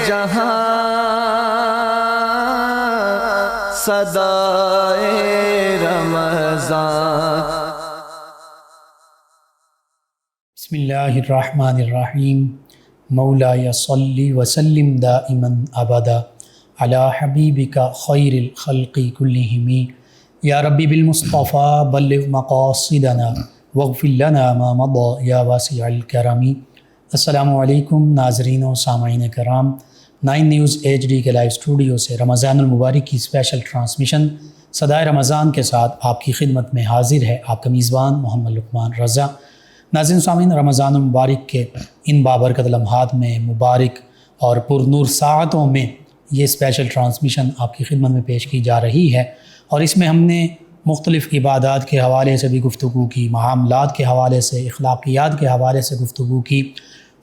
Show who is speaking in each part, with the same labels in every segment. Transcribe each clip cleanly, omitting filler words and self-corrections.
Speaker 1: جہاں صدائے رمضان.
Speaker 2: بسم اللہ الرحمن الرحیم. مولایا صلی وسلم دائما ابدا علی حبیبک خیر الخلق کلہم. یا ربی بالمصطفیٰ بلغ مقاصدنا واغفر لنا ما مضى یا واسع الکرم. السلام علیکم ناظرین و سامعین کرام. 9 نیوز HD کے لائیو اسٹوڈیو سے رمضان المبارک کی اسپیشل ٹرانسمیشن صدائے رمضان کے ساتھ آپ کی خدمت میں حاضر ہے آپ کا میزبان محمد لقمان رضا. ناظرین سامعین، رمضان المبارک کے ان بابرکت لمحات میں مبارک اور پرنور ساعتوں میں یہ اسپیشل ٹرانسمیشن آپ کی خدمت میں پیش کی جا رہی ہے، اور اس میں ہم نے مختلف عبادات کے حوالے سے بھی گفتگو کی، معاملات کے حوالے سے، اخلاقیات کے حوالے سے گفتگو کی،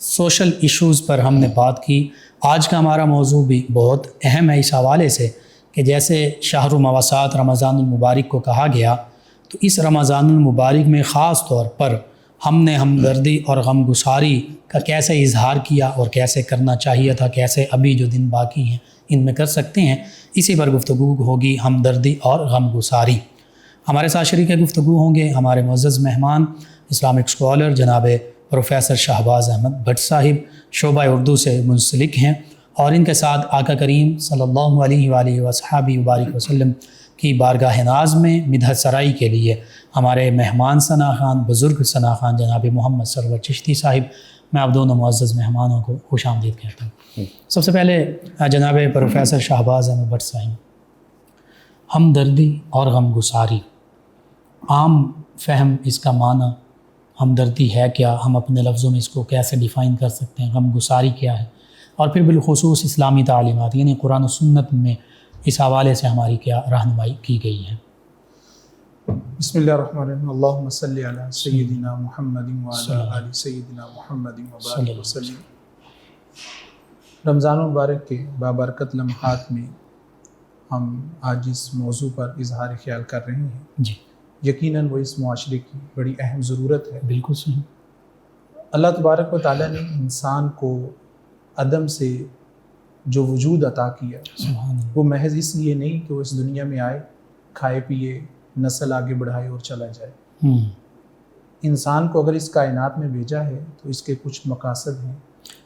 Speaker 2: سوشل ایشوز پر ہم نے بات کی. آج کا ہمارا موضوع بھی بہت اہم ہے اس حوالے سے کہ جیسے شہر مواسات رمضان المبارک کو کہا گیا، تو اس رمضان المبارک میں خاص طور پر ہم نے ہمدردی اور غم گساری کا کیسے اظہار کیا اور کیسے کرنا چاہیے تھا، کیسے ابھی جو دن باقی ہیں ان میں کر سکتے ہیں. اسی پر گفتگو ہوگی، ہمدردی اور غم گساری. ہمارے ساتھ شریک گفتگو ہوں گے ہمارے معزز مہمان اسلامک اسکالر جناب پروفیسر شہباز احمد بٹ صاحب، شعبہ اردو سے منسلک ہیں، اور ان کے ساتھ آقا کریم صلی اللہ علیہ وآلہ وصحبہ وبارک وسلم کی بارگاہ ناز میں مدحت سرائی کے لیے ہمارے مہمان ثنا خان، بزرگ ثنا خان جناب محمد سرور چشتی صاحب. میں آپ دونوں معزز مہمانوں کو خوش آمدید کہتا ہوں. سب سے پہلے جناب پروفیسر شہباز احمد بٹ صاحب، ہمدردی اور غم گساری، عام فہم اس کا معنی ہمدردی ہے کیا، ہم اپنے لفظوں میں اس کو کیسے ڈیفائن کر سکتے ہیں، غم گساری کیا ہے، اور پھر بالخصوص اسلامی تعلیمات یعنی قرآن و سنت میں اس حوالے سے ہماری کیا رہنمائی کی گئی ہے.
Speaker 3: بسم اللہ الرحمن الرحیم. اللہم صلی علی سیدنا محمد وعلی آل سیدنا محمد وبارک وسلم. رمضان المبارک کے بابرکت لمحات میں ہم آج اس موضوع پر اظہار خیال کر رہے ہیں.
Speaker 2: جی
Speaker 3: یقیناً وہ اس معاشرے کی بڑی اہم ضرورت ہے.
Speaker 2: بالکل صحیح.
Speaker 3: اللہ تبارک و تعالیٰ نے انسان کو عدم سے جو وجود عطا کیا
Speaker 2: سبحان اللہ.
Speaker 3: وہ محض اس لیے نہیں کہ وہ اس دنیا میں آئے، کھائے پیے، نسل آگے بڑھائے اور چلا جائے. انسان کو اگر اس کائنات میں بھیجا ہے تو اس کے کچھ مقاصد ہیں.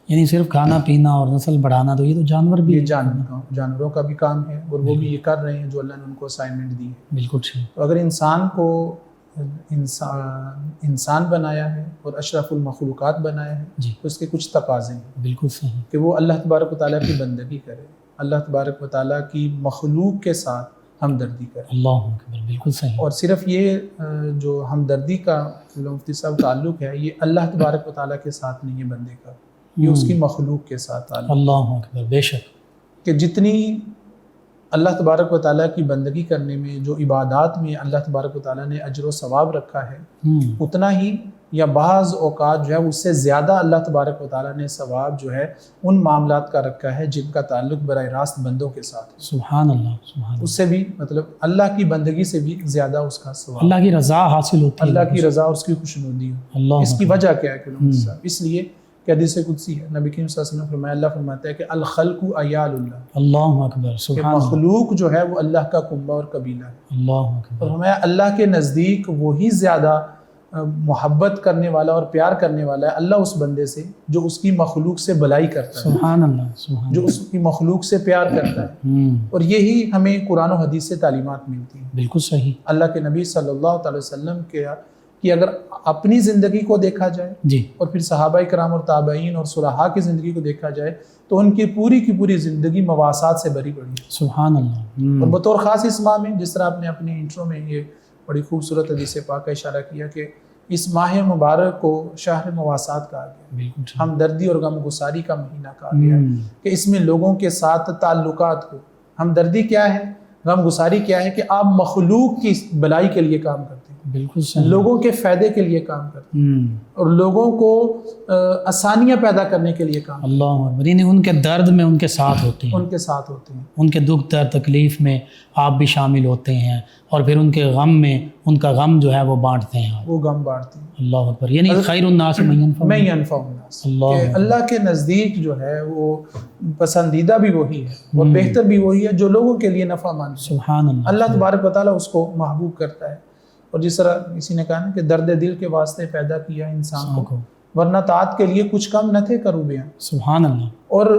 Speaker 2: یعنی صرف کھانا پینا اور نسل بڑھانا، تو یہ تو جانور بھی
Speaker 3: یہ جانوروں کا بھی کام ہے، اور وہ بھی یہ کر رہے ہیں جو اللہ نے ان کو اسائنمنٹ دی ہے.
Speaker 2: بالکل صحیح.
Speaker 3: تو اگر انسان کو انسان بنایا ہے اور اشرف المخلوقات بنایا ہے
Speaker 2: جی
Speaker 3: تو اس کے کچھ تقاضے ہیں
Speaker 2: بالکل صحیح.
Speaker 3: کہ وہ اللہ تبارک و تعالیٰ کی بندگی کرے، اللہ تبارک و تعالیٰ کی مخلوق کے ساتھ ہمدردی کرے.
Speaker 2: اللہ اکبر. بالکل صحیح.
Speaker 3: اور صرف یہ جو ہمدردی کا مفتی صاحب تعلق ہے، یہ اللہ تبارک و تعالیٰ کے ساتھ نہیں ہے بندے کا، یہ اس کی مخلوق کے ساتھ تعلق.
Speaker 2: اللہ اکبر. بے شک.
Speaker 3: کہ جتنی اللہ تبارک و تعالیٰ کی بندگی کرنے میں، جو عبادات میں اللہ تبارک و تعالیٰ نے اجر و ثواب رکھا ہے، اتنا ہی یا بعض اوقات جو ہے اس سے زیادہ اللہ تبارک و تعالیٰ نے ثواب جو ہے ان معاملات کا رکھا ہے جن کا تعلق براہ راست بندوں کے ساتھ ہے.
Speaker 2: سبحان اللہ. سبحان اللہ.
Speaker 3: اس سے بھی مطلب اللہ کی بندگی سے بھی زیادہ اس کا ثواب،
Speaker 2: اللہ کی رضا حاصل ہوتی ہے،
Speaker 3: اللہ کی رضا اور اس کی خوشنودی ہو.
Speaker 2: اللہ
Speaker 3: اس کی وجہ کیا ہے کہ اس لیے کہ حدیث قدسی ہے، نبی کریم صلی اللہ علیہ وسلم فرمایا، اللہ فرماتا ہے کہ الخلق عیال اللہ.
Speaker 2: اللہ اکبر.
Speaker 3: کہ
Speaker 2: سبحان اللہ.
Speaker 3: مخلوق جو ہے وہ اللہ کا کنبہ اور قبیلہ ہے.
Speaker 2: اللہ اکبر.
Speaker 3: اور ہمیں اللہ کے نزدیک وہی زیادہ محبت کرنے والا اور پیار کرنے والا ہے اللہ اس بندے سے جو اس کی مخلوق سے بلائی کرتا ہے،
Speaker 2: سبحان اللہ. سبحان
Speaker 3: جو اس کی مخلوق سے پیار کرتا ہے. اور یہی ہمیں قرآن و حدیث سے تعلیمات ملتی ہیں.
Speaker 2: بالکل صحیح.
Speaker 3: اللہ کے نبی صلی اللہ علیہ وسلم کی اگر اپنی زندگی کو دیکھا جائے
Speaker 2: جی
Speaker 3: اور پھر صحابہ کرام اور تابعین اور صلحاء کی زندگی کو دیکھا جائے تو ان کی پوری زندگی مواسات سے بھری پڑی ہے.
Speaker 2: سبحان اللہ.
Speaker 3: اور بطور خاص اس ماہ میں، جس طرح آپ نے اپنے انٹرو میں یہ بڑی خوبصورت حدیث پاک کا اشارہ کیا کہ اس ماہ مبارک کو شہر مواسات کہا گیا،
Speaker 2: بالکل.
Speaker 3: ہمدردی اور غم گساری کا مہینہ کہا گیا کہ اس میں لوگوں کے ساتھ تعلقات کو، ہمدردی کیا ہے، غم گساری کیا ہے کہ آپ مخلوق کی بلائی کے لیے کام کرتے ہیں،
Speaker 2: بالکل صحیح.
Speaker 3: لوگوں کے فائدے کے لیے کام کرتے ہیں اور لوگوں کو آسانیاں پیدا کرنے کے لیے کام.
Speaker 2: اللہ اکبر. یعنی ان کے درد میں ان کے ساتھ ہوتے ہیں،
Speaker 3: ان کے ساتھ ہوتے ہیں،
Speaker 2: ان کے دکھ درد تکلیف میں آپ بھی شامل ہوتے ہیں، اور پھر ان کے غم میں ان کا غم جو ہے وہ بانٹتے ہیں،
Speaker 3: وہ غم بانٹتے ہیں.
Speaker 2: اللہ اکبر. یعنی خیر الناس من ینفع
Speaker 3: میں ینفع الناس. الناس، کہ اللہ کے نزدیک جو ہے وہ پسندیدہ بھی وہی ہے اور بہتر بھی وہی ہے جو لوگوں کے لیے نفع مند ہے۔
Speaker 2: سبحان اللہ،
Speaker 3: اللہ تبارک و تعالیٰ اس کو محبوب کرتا ہے۔ اور جس طرح کسی نے کہا نا کہ درد دل کے واسطے پیدا کیا انسان کو، ورنہ طاعت کے لیے کچھ کم نہ تھے کروبیاں۔
Speaker 2: سبحان اللہ۔
Speaker 3: اور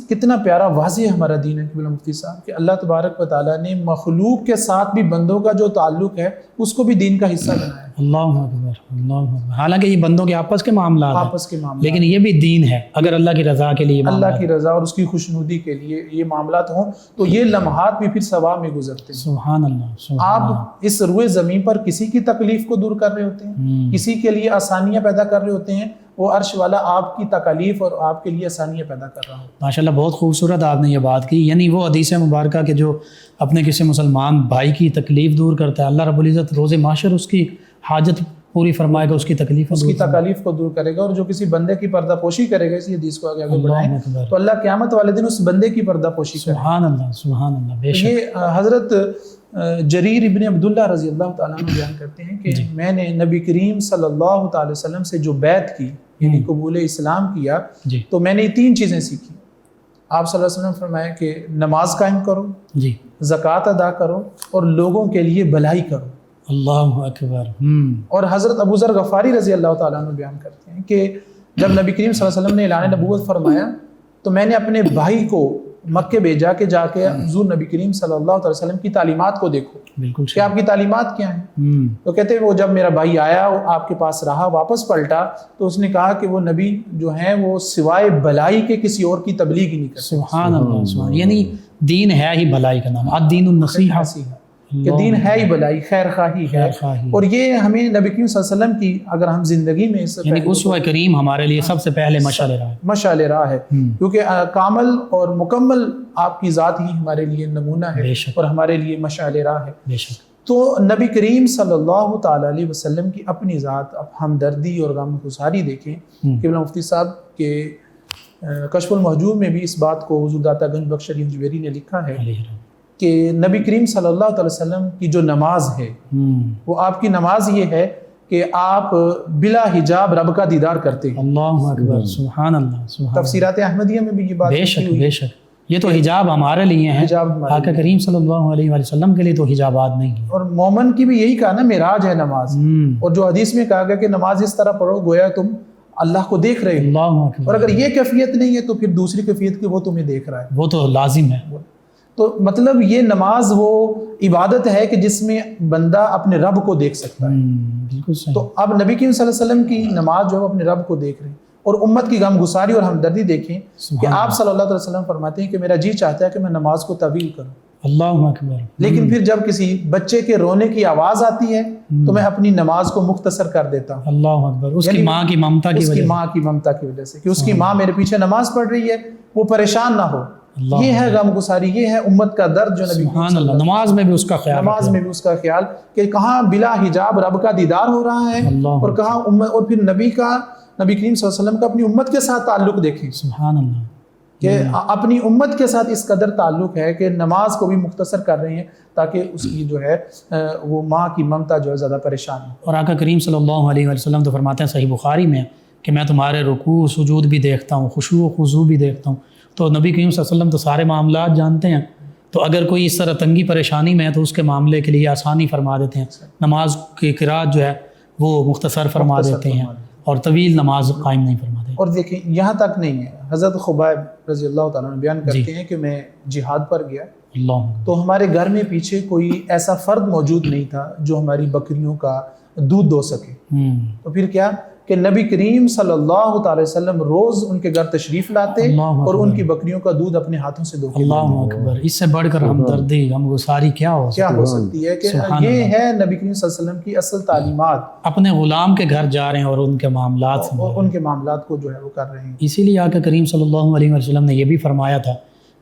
Speaker 3: کتنا پیارا واضح ہمارا دین ہے قبلہ مفتی صاحب، کہ اللہ تبارک و تعالیٰ نے مخلوق کے ساتھ بھی بندوں کا جو تعلق ہے اس کو بھی دین کا حصہ بنایا ہے۔
Speaker 2: اللہ اکبر، اللہ اکبر۔ حالانکہ یہ بندوں کے آپس کے معاملات ہیں،
Speaker 3: آپس کے معاملات،
Speaker 2: لیکن یہ بھی دین ہے۔ اگر اللہ کی رضا کے لیے،
Speaker 3: اللہ کی رضا اور اس کی خوشنودی کے لیے یہ معاملات ہوں تو یہ لمحات بھی پھر ثواب میں گزرتے ہیں۔
Speaker 2: سبحان اللہ، سبحان اللہ۔
Speaker 3: آپ اس روئے زمین پر کسی کی تکلیف کو دور کر رہے ہوتے ہیں، کسی کے لیے آسانیاں پیدا کر رہے ہوتے ہیں، وہ عرش والا آپ کی تکالیف اور آپ کے لیے آسانیاں پیدا کر رہا ہو۔
Speaker 2: ماشاءاللہ، بہت خوبصورت آپ نے یہ بات کی۔ یعنی وہ حدیث مبارکہ کہ جو اپنے کسی مسلمان بھائی کی تکلیف دور کرتا ہے، اللہ رب العزت روز محشر اس کی حاجت پوری فرمائے گا، اس کی تکلیف
Speaker 3: کو دور کرے گا۔ اور جو کسی بندے کی پردہ پوشی کرے گا، اسی حدیث کو آگے بڑھائیں تو اللہ قیامت والے دن اس بندے کی پردہ پوشی کرے گا۔
Speaker 2: سبحان اللہ، سبحان اللہ، بے شک۔
Speaker 3: یہ حضرت جریر ابن عبداللہ رضی اللہ تعالیٰ عنہ بیان کرتے ہیں کہ میں نے نبی کریم صلی اللہ تعالی وسلم سے جو بیعت کی، یعنی قبول اسلام کیا، تو میں نے 3 چیزیں سیکھی۔ آپ صلی اللہ علیہ وسلم فرمایا کہ نماز قائم کرو، زکوٰۃ ادا کرو، اور لوگوں کے لیے بھلائی کرو۔
Speaker 2: اللہ اکبر۔
Speaker 3: اور حضرت ابو ذر غفاری رضی اللہ تعالیٰ عنہ بیان کرتے ہیں کہ جب نبی کریم صلی اللہ علیہ وسلم نے اعلان نبوت فرمایا تو میں نے اپنے بھائی کو مکے بھیجا کہ جا کے حضور نبی کریم صلی اللہ علیہ وسلم کی تعلیمات کو دیکھو،
Speaker 2: بالکل
Speaker 3: کہ آپ کی تعلیمات کیا ہیں۔ تو کہتے ہیں وہ جب میرا بھائی آیا، آپ کے پاس رہا، واپس پلٹا تو اس نے کہا کہ وہ نبی جو ہیں وہ سوائے بھلائی کے کسی اور کی تبلیغ ہی نہیں کرتے۔
Speaker 2: سبحان اللہ، سبحان۔ یعنی دین ہے ہی بھلائی کا نام، الدین النصیحہ،
Speaker 3: کہ دین ہے ہی بھلائی، خیر خواہی ہے۔ اور یہ ہمیں نبی کریم صلی اللہ علیہ وسلم کی اگر ہم زندگی میں
Speaker 2: یعنی اسوہ کریم ہمارے لیے سب سے پہلے مشعل راہ ہے،
Speaker 3: مشعل راہ ہے، کیونکہ کامل اور مکمل آپ کی ذات ہی ہمارے لیے نمونہ ہے اور ہمارے لیے مشعل راہ ہے۔
Speaker 2: بے شک۔
Speaker 3: تو نبی کریم صلی اللہ تعالی علیہ وسلم کی اپنی ذات، اب ہمدردی اور غم گساری دیکھیں۔ قبلہ مفتی صاحب کے کشف المحجوب میں بھی اس بات کو حضور داتا گنج بخش علی حجویری نے لکھا ہے کہ نبی کریم صلی اللہ تعالی وسلم کی جو نماز ہے وہ آپ کی نماز یہ ہے کہ آپ بلا حجاب رب کا دیدار کرتے ہیں۔
Speaker 2: اللہ اکبر، سبحان اللہ، سبحان۔
Speaker 3: تفسیرات احمدیہ میں بھی یہ بات
Speaker 2: بے شک، بے شک۔ یہ تو حجاب ہمارے لیے ہیں، آقا کریم صلی اللہ علیہ وسلم کے لیے تو حجابات نہیں ہیں۔
Speaker 3: اور مومن کی بھی یہی کہا نا، معراج ہے نماز۔ اور جو حدیث میں کہا گیا کہ نماز اس طرح پڑھو گویا تم اللہ کو دیکھ رہے ہو، اور اگر یہ کیفیت نہیں ہے تو پھر دوسری کیفیت کی وہ تمہیں دیکھ رہا ہے، وہ
Speaker 2: تو لازم ہے۔
Speaker 3: تو مطلب یہ نماز وہ عبادت ہے کہ جس میں بندہ اپنے رب کو دیکھ سکتا ہے۔
Speaker 2: بالکل صحیح۔
Speaker 3: تو اب نبی کریم صلی اللہ علیہ وسلم کی نماز جو ہے اپنے رب کو دیکھ رہے ہیں، اور امت کی غم گساری اور ہمدردی دیکھیں کہ آپ صلی اللہ علیہ وسلم فرماتے ہیں کہ میرا جی چاہتا ہے کہ میں نماز کو طویل کروں،
Speaker 2: اللہ اکبر،
Speaker 3: لیکن پھر جب کسی بچے کے رونے کی آواز آتی ہے تو میں اپنی نماز کو مختصر کر دیتا ہوں۔
Speaker 2: اللہ اکبر، اس کی ماں کی ممتا کی
Speaker 3: وجہ سے، کہ اس کی ماں میرے پیچھے نماز پڑھ رہی ہے، وہ پریشان نہ ہو۔ یہ ہے غم گساری، یہ ہے امت کا درد جو نبی
Speaker 2: سبحان اللہ، نماز میں بھی اس کا خیال،
Speaker 3: نماز میں بھی اس کا خیال کہ کہاں بلا حجاب رب کا دیدار ہو رہا ہے، اور کہاں امت، اور پھر نبی کریم صلی اللہ علیہ وسلم کا اپنی امت کے ساتھ تعلق دیکھیں۔
Speaker 2: سبحان اللہ،
Speaker 3: کہ اپنی امت کے ساتھ اس قدر تعلق ہے کہ نماز کو بھی مختصر کر رہے ہیں تاکہ اس کی جو ہے وہ ماں کی ممتا جو ہے زیادہ پریشان ہو۔
Speaker 2: اور آقا کریم صلی اللہ علیہ وسلم تو فرماتے ہیں صحیح بخاری میں کہ میں تمہارے رکوع سجود بھی دیکھتا ہوں، خشوع و خضوع بھی دیکھتا ہوں۔ تو نبی کریم صلی اللہ علیہ وسلم تو سارے معاملات جانتے ہیں، تو اگر کوئی اس طرح تنگی پریشانی میں ہے تو اس کے معاملے کے لیے آسانی فرما دیتے ہیں، نماز کی قرات جو ہے وہ مختصر فرما دیتے ہیں، اور طویل نماز قائم نہیں فرماتے۔
Speaker 3: اور دیکھیں یہاں تک نہیں ہے، حضرت خبیب رضی اللہ تعالیٰ عنہ بیان کرتے ہیں کہ میں جہاد پر گیا تو ہمارے گھر میں پیچھے کوئی ایسا فرد موجود نہیں تھا جو ہماری بکریوں کا دودھ دو سکے۔ تو پھر کیا کہ نبی کریم صلی اللہ تعالی وسلم روز ان کے گھر تشریف لاتے اور ان کی بکریوں کا دودھ اپنے ہاتھوں سے دو۔
Speaker 2: اللہ اکبر، اس سے بڑھ کر ہمدردی غم گساری کیا ہو
Speaker 3: سکتی ہے؟ کہ یہ ہے نبی کریم صلی اللہ علیہ وسلم کی اصل تعلیمات،
Speaker 2: اپنے غلام کے گھر جا رہے ہیں اور ان کے
Speaker 3: معاملات کو جو ہے وہ کر رہے ہیں۔
Speaker 2: اسی لیے آقا کریم صلی اللہ علیہ وسلم نے یہ بھی فرمایا تھا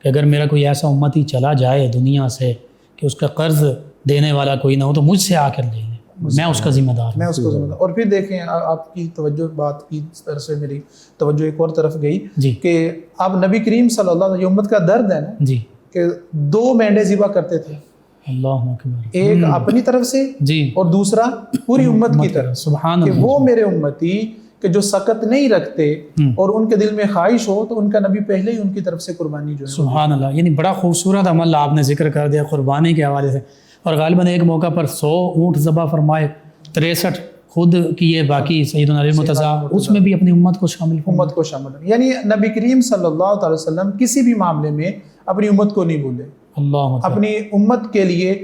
Speaker 2: کہ اگر میرا کوئی ایسا امتی چلا جائے دنیا سے کہ اس کا قرض دینے والا کوئی نہ ہو تو مجھ سے آ کر لے لیں، میں اس کا ذمہ دار ہوں۔
Speaker 3: اور پھر دیکھیں آپ کی توجہ بات کی طرف سے میری توجہ ایک اور طرف گئی کہ اب نبی کریم صلی اللہ علیہ وسلم امت کا درد ہے نا کہ 2 مینڈے ذبح کرتے تھے،
Speaker 2: اللہ اکبر،
Speaker 3: ایک اپنی طرف سے اور دوسرا پوری امت کی طرف،
Speaker 2: سبحان
Speaker 3: کہ وہ میرے امتی کہ جو سکت نہیں رکھتے اور ان کے دل میں خواہش ہو تو ان کا نبی پہلے ہی ان کی طرف سے قربانی جو ہے
Speaker 2: سبحان اللہ. یعنی بڑا خوبصورت عمل آپ نے ذکر کر دیا قربانی کے حوالے سے. اور غالباً ایک موقع پر 100 اونٹ ذبح فرمائے، 63 خود کیے، باقی سیدنا علی مرتضیٰ، اس میں بھی اپنی امت کو شامل
Speaker 3: امت کو شامل. یعنی نبی کریم صلی اللہ تعالی وسلم کسی بھی معاملے میں اپنی امت کو نہیں بھولے،
Speaker 2: اللہ
Speaker 3: اپنی امت کے لیے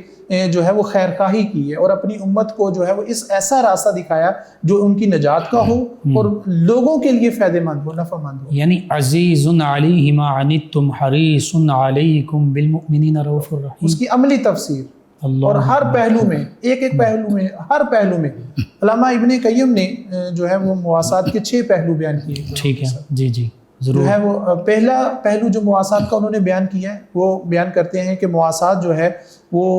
Speaker 3: جو ہے وہ خیر خواہی کی ہے اور اپنی امت کو جو ہے وہ اس ایسا راستہ دکھایا جو ان کی نجات کا ہو اور لوگوں کے لیے فائدہ مند ہو، نفع مند ہو.
Speaker 2: یعنی عزیز علیہ ما عنتم حریص علیکم بالمؤمنین رؤوف الرحیم.
Speaker 3: اس کی عملی تفسیر اور ہر پہلو میں، ایک پہلو میں، ہر پہلو میں علامہ ابن قیم نے جو ہے وہ مواسات کے 6 پہلو بیان کیے.
Speaker 2: ٹھیک ہے، جی جی ضرور.
Speaker 3: جو ہے وہ پہلا پہلو جو مواسات کا انہوں نے بیان کیا ہے وہ بیان کرتے ہیں کہ مواسات جو ہے وہ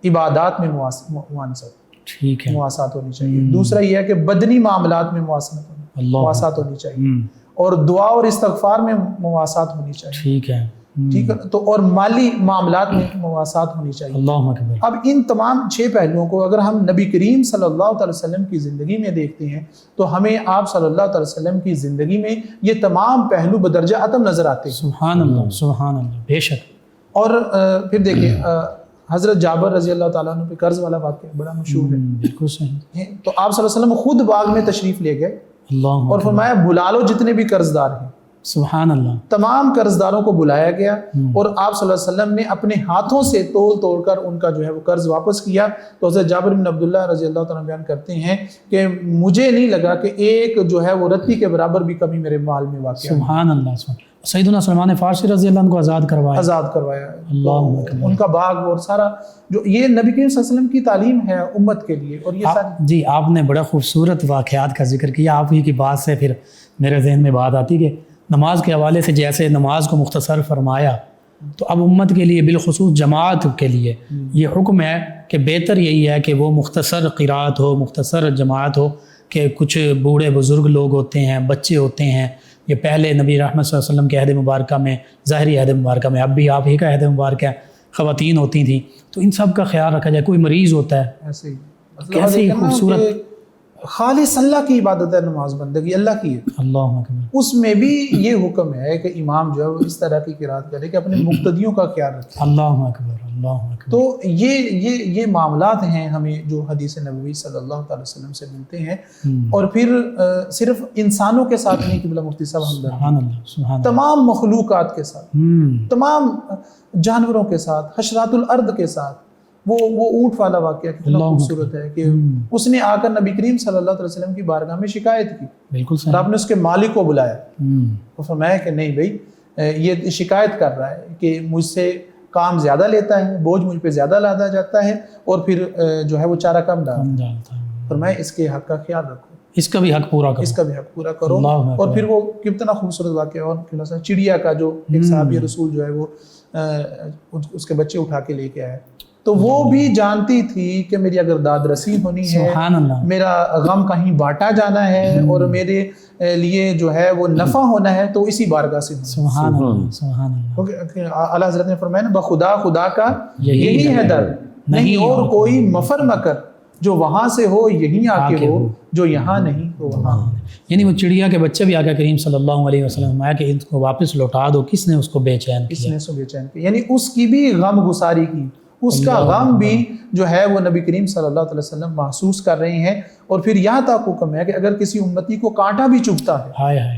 Speaker 3: عبادات میں
Speaker 2: ٹھیک ہے،
Speaker 3: مواسات ہونی چاہیے. دوسرا یہ ہے کہ بدنی معاملات میں مواسات ہونی چاہیے اور دعا اور استغفار میں مواسات ہونی چاہیے.
Speaker 2: ٹھیک ہے،
Speaker 3: ٹھیک ہے. تو اور مالی معاملات میں مواسات ہونی چاہیے.
Speaker 2: اللہ اکبر.
Speaker 3: اب ان تمام 6 پہلوؤں کو اگر ہم نبی کریم صلی اللہ تعالی وسلم کی زندگی میں دیکھتے ہیں تو ہمیں آپ صلی اللہ تعالی وسلم کی زندگی میں یہ تمام پہلو بدرجہ اتم نظر آتے ہیں.
Speaker 2: سبحان اللہ، سبحان اللہ، بے شک.
Speaker 3: اور پھر دیکھیں حضرت جابر رضی اللہ تعالیٰ عنہ پہ قرض والا واقعہ بڑا مشہور ہے.
Speaker 2: بالکل صحیح.
Speaker 3: تو آپ صلی اللہ علیہ وسلم خود باغ میں تشریف لے گئے
Speaker 2: اللہ
Speaker 3: اور فرمایا بلا لو جتنے بھی قرض دار ہیں.
Speaker 2: سبحان اللہ.
Speaker 3: تمام قرض داروں کو بلایا گیا اور آپ صلی اللہ علیہ وسلم نے اپنے ہاتھوں سے توڑ کر ان کا جو ہے وہ قرض واپس کیا. تو حضرت جابر بن عبداللہ رضی اللہ تعالیٰ بیان کرتے ہیں کہ مجھے نہیں لگا کہ ایک جو ہے وہ رتی کے برابر بھی کمی میرے مال میں واقع.
Speaker 2: سبحان اللہ. سیدنا سلمان فارسی رضی اللہ عنہ کو آزاد کروایا.
Speaker 3: اللہ. ان کا باغ اور سارا جو یہ نبی کریم صلی اللہ علیہ وسلم کی تعلیم ہے امت کے لیے. اور یہ ساری
Speaker 2: جی آپ نے بڑا خوبصورت واقعات کا ذکر کیا. آپ ہی کی بات سے پھر میرے ذہن میں بات آتی کہ نماز کے حوالے سے جیسے نماز کو مختصر فرمایا تو اب امت کے لیے بالخصوص جماعت کے لیے یہ حکم ہے کہ بہتر یہی ہے کہ وہ مختصر قرات ہو، مختصر جماعت ہو. کہ کچھ بوڑھے بزرگ لوگ ہوتے ہیں، بچے ہوتے ہیں. یہ پہلے نبی رحمت صلی اللہ علیہ وسلم کے عہد مبارکہ میں، ظاہری عہد مبارکہ میں، اب بھی آپ ہی کا عہد مبارکہ ہے، خواتین ہوتی تھیں. تو ان سب کا خیال رکھا جائے. کوئی مریض ہوتا ہے،
Speaker 3: ایسے ہی
Speaker 2: کیسی خوبصورت
Speaker 3: خالص اللہ کی عبادت ہے، نماز بندگی اللہ کی ہے.
Speaker 2: اللہ اکبر.
Speaker 3: اس میں بھی یہ حکم ہے کہ امام جو ہے وہ اس طرح کی قرات کرے کہ اپنے مقتدیوں کا خیال رکھے.
Speaker 2: اللہ اکبر، اللہ اکبر.
Speaker 3: تو یہ معاملات ہیں ہمیں جو حدیث نبوی صلی اللہ تعالی وسلم سے ملتے ہیں. اور پھر صرف انسانوں کے ساتھ نہیں قبلہ مفتی صاحب
Speaker 2: سبحان اللہ، سبحان اللہ.
Speaker 3: تمام مخلوقات کے ساتھ، تمام جانوروں کے ساتھ، حشرات الارض کے ساتھ. وہ اونٹ والا واقعہ کتنا خوبصورت ہے کہ اس نے آ کر نبی کریم صلی اللہ علیہ وسلم کی بارگاہ میں شکایت کی.
Speaker 2: بالکل صحیح.
Speaker 3: اور آپ نے اس کے مالک کو بلایا. تو فرمایا کہ نہیں بھائی، یہ شکایت کر رہا ہے کہ مجھ سے کام زیادہ لیتا ہے، بوجھ مجھ پہ زیادہ لادا جاتا ہے اور پھر جو ہے وہ چارہ کم ڈالتا ہے. فرمایا اس کے حق کا خیال رکھو،
Speaker 2: اس کا بھی حق پورا کرو،
Speaker 3: اس کا بھی حق پورا کرو. اور پھر وہ کتنا خوبصورت واقعہ. اور چڑیا کا جو ایک صحابی رسول جو ہے وہ اس کے بچے اٹھا کے لے کے آیا. تو وہ بھی جانتی تھی کہ میری اگر داد رسی ہونی ہے، میرا غم کہیں بانٹا جانا ہے اور میرے لیے جو ہے وہ نفع ہونا ہے تو اسی بارگاہ سے.
Speaker 2: سبحان اللہ، سبحان اللہ.
Speaker 3: اعلیٰ حضرت نے فرمایا نا بخدا خدا کا یہی ہے در، نہیں اور کوئی مفر مکر، جو وہاں سے ہو یہیں آ کے ہو، جو یہاں نہیں تو وہاں.
Speaker 2: یعنی وہ چڑیا کے بچے بھی آقا کریم صلی اللہ علیہ وسلم آیا کہ ان کو واپس لوٹا دو. کس نے اس کو بے چین کیا؟
Speaker 3: کس نے اس کو بے چین کیا؟ یعنی اس کی بھی غم گساری کی، اس کا غم بھی جو ہے وہ نبی کریم صلی اللہ علیہ وسلم محسوس کر رہے ہیں. اور پھر یہاں تک حکم ہے کہ اگر کسی امتی کو کانٹا بھی چبھتا ہے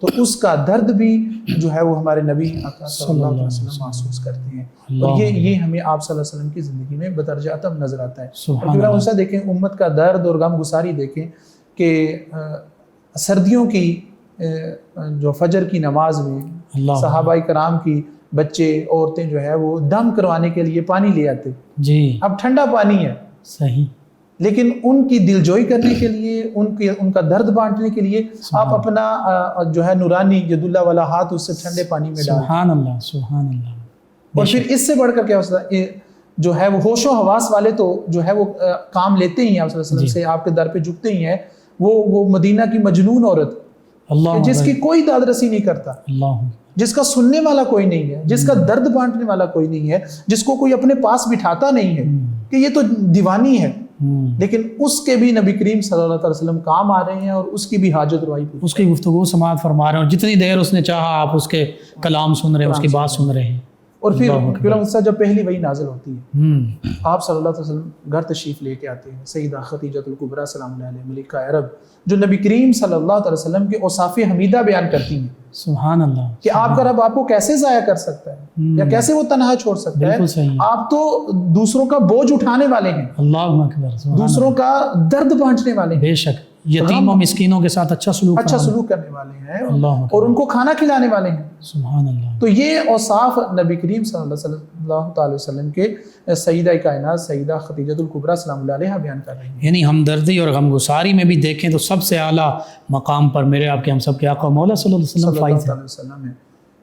Speaker 3: تو اس کا درد بھی جو ہے وہ ہمارے نبی صلی اللہ علیہ وسلم محسوس کرتے ہیں. اور یہ ہمیں آپ صلی اللہ علیہ وسلم کی زندگی میں بدرجہ اتم نظر آتا ہے. اور پھر اسا دیکھیں امت کا درد اور غم گساری دیکھیں کہ سردیوں کی جو فجر کی نماز میں صحابہ کرام کی بچے عورتیں جو ہے وہ دم کروانے کے لیے پانی لے آتے.
Speaker 2: جی
Speaker 3: اب ٹھنڈا پانی ہے
Speaker 2: صحیح،
Speaker 3: لیکن ان کی دلجوئی کرنے کے لیے، ان کا درد بانٹنے کے لیے آپ اپنا جو ہے نورانی ید اللہ والا ہاتھ اس سے ٹھنڈے پانی میں ڈالیں.
Speaker 2: سبحان اللہ، سبحان اللہ.
Speaker 3: اور پھر اس سے بڑھ کر کیا ہوتا ہے جو ہے وہ ہوش و حواس والے تو جو ہے وہ کام لیتے ہی ہیں آپ صلی اللہ علیہ وسلم سے، آپ کے در پہ جھکتے ہی ہیں. وہ مدینہ کی مجنون عورت جس کی کوئی داد رسی نہیں کرتا، جس کا سننے والا کوئی نہیں ہے، جس کا درد بانٹنے والا کوئی نہیں ہے، جس کو کوئی اپنے پاس بٹھاتا نہیں ہے کہ یہ تو دیوانی ہے، لیکن اس کے بھی نبی کریم صلی اللہ علیہ وسلم کام آ رہے ہیں اور اس کی بھی حاجت روائی پوری،
Speaker 2: اس کی گفتگو سماعت فرما رہے ہیں، اور جتنی دیر اس نے چاہا آپ اس کے کلام سن رہے ہیں، اس کی بات سن رہے ہیں۔
Speaker 3: اور پھر جب پہلی وحی نازل ہوتی ہے، آپ صلی اللہ علیہ وسلم گھر تشریف لے کے آتے ہیں، سیدہ خدیجہ الکبریٰ سلام اللہ علیہ ملکہ عرب، جو نبی کریم صلی اللہ علیہ وسلم کے اوصاف حمیدہ بیان کرتی ہیں،
Speaker 2: سبحان اللہ،
Speaker 3: کہ آپ کا رب آپ کو کیسے ضائع کر سکتا ہے یا کیسے وہ تنہا چھوڑ سکتا ہے، آپ تو دوسروں کا بوجھ اٹھانے والے ہیں،
Speaker 2: اللہ اکبر،
Speaker 3: دوسروں کا درد بانٹنے والے ہیں،
Speaker 2: بے شک یتیم و مسکینوں کے ساتھ اچھا سلوک
Speaker 3: کرنے والے ہیں، اور ان کو کھانا کھلانے والے ہیں،
Speaker 2: سبحان اللہ۔
Speaker 3: تو یہ اوصاف نبی کریم صلی اللہ تعالی وسلم کے سیدہ کائنات سیدہ خدیجہ الکبریٰ سلام اللہ علیہ بیان کر رہے ہیں۔
Speaker 2: یعنی ہمدردی اور غمگساری میں بھی دیکھیں تو سب سے اعلیٰ مقام پر میرے آپ کے ہم سب کے آقا مولا صلی اللہ علیہ وسلم
Speaker 3: ہے،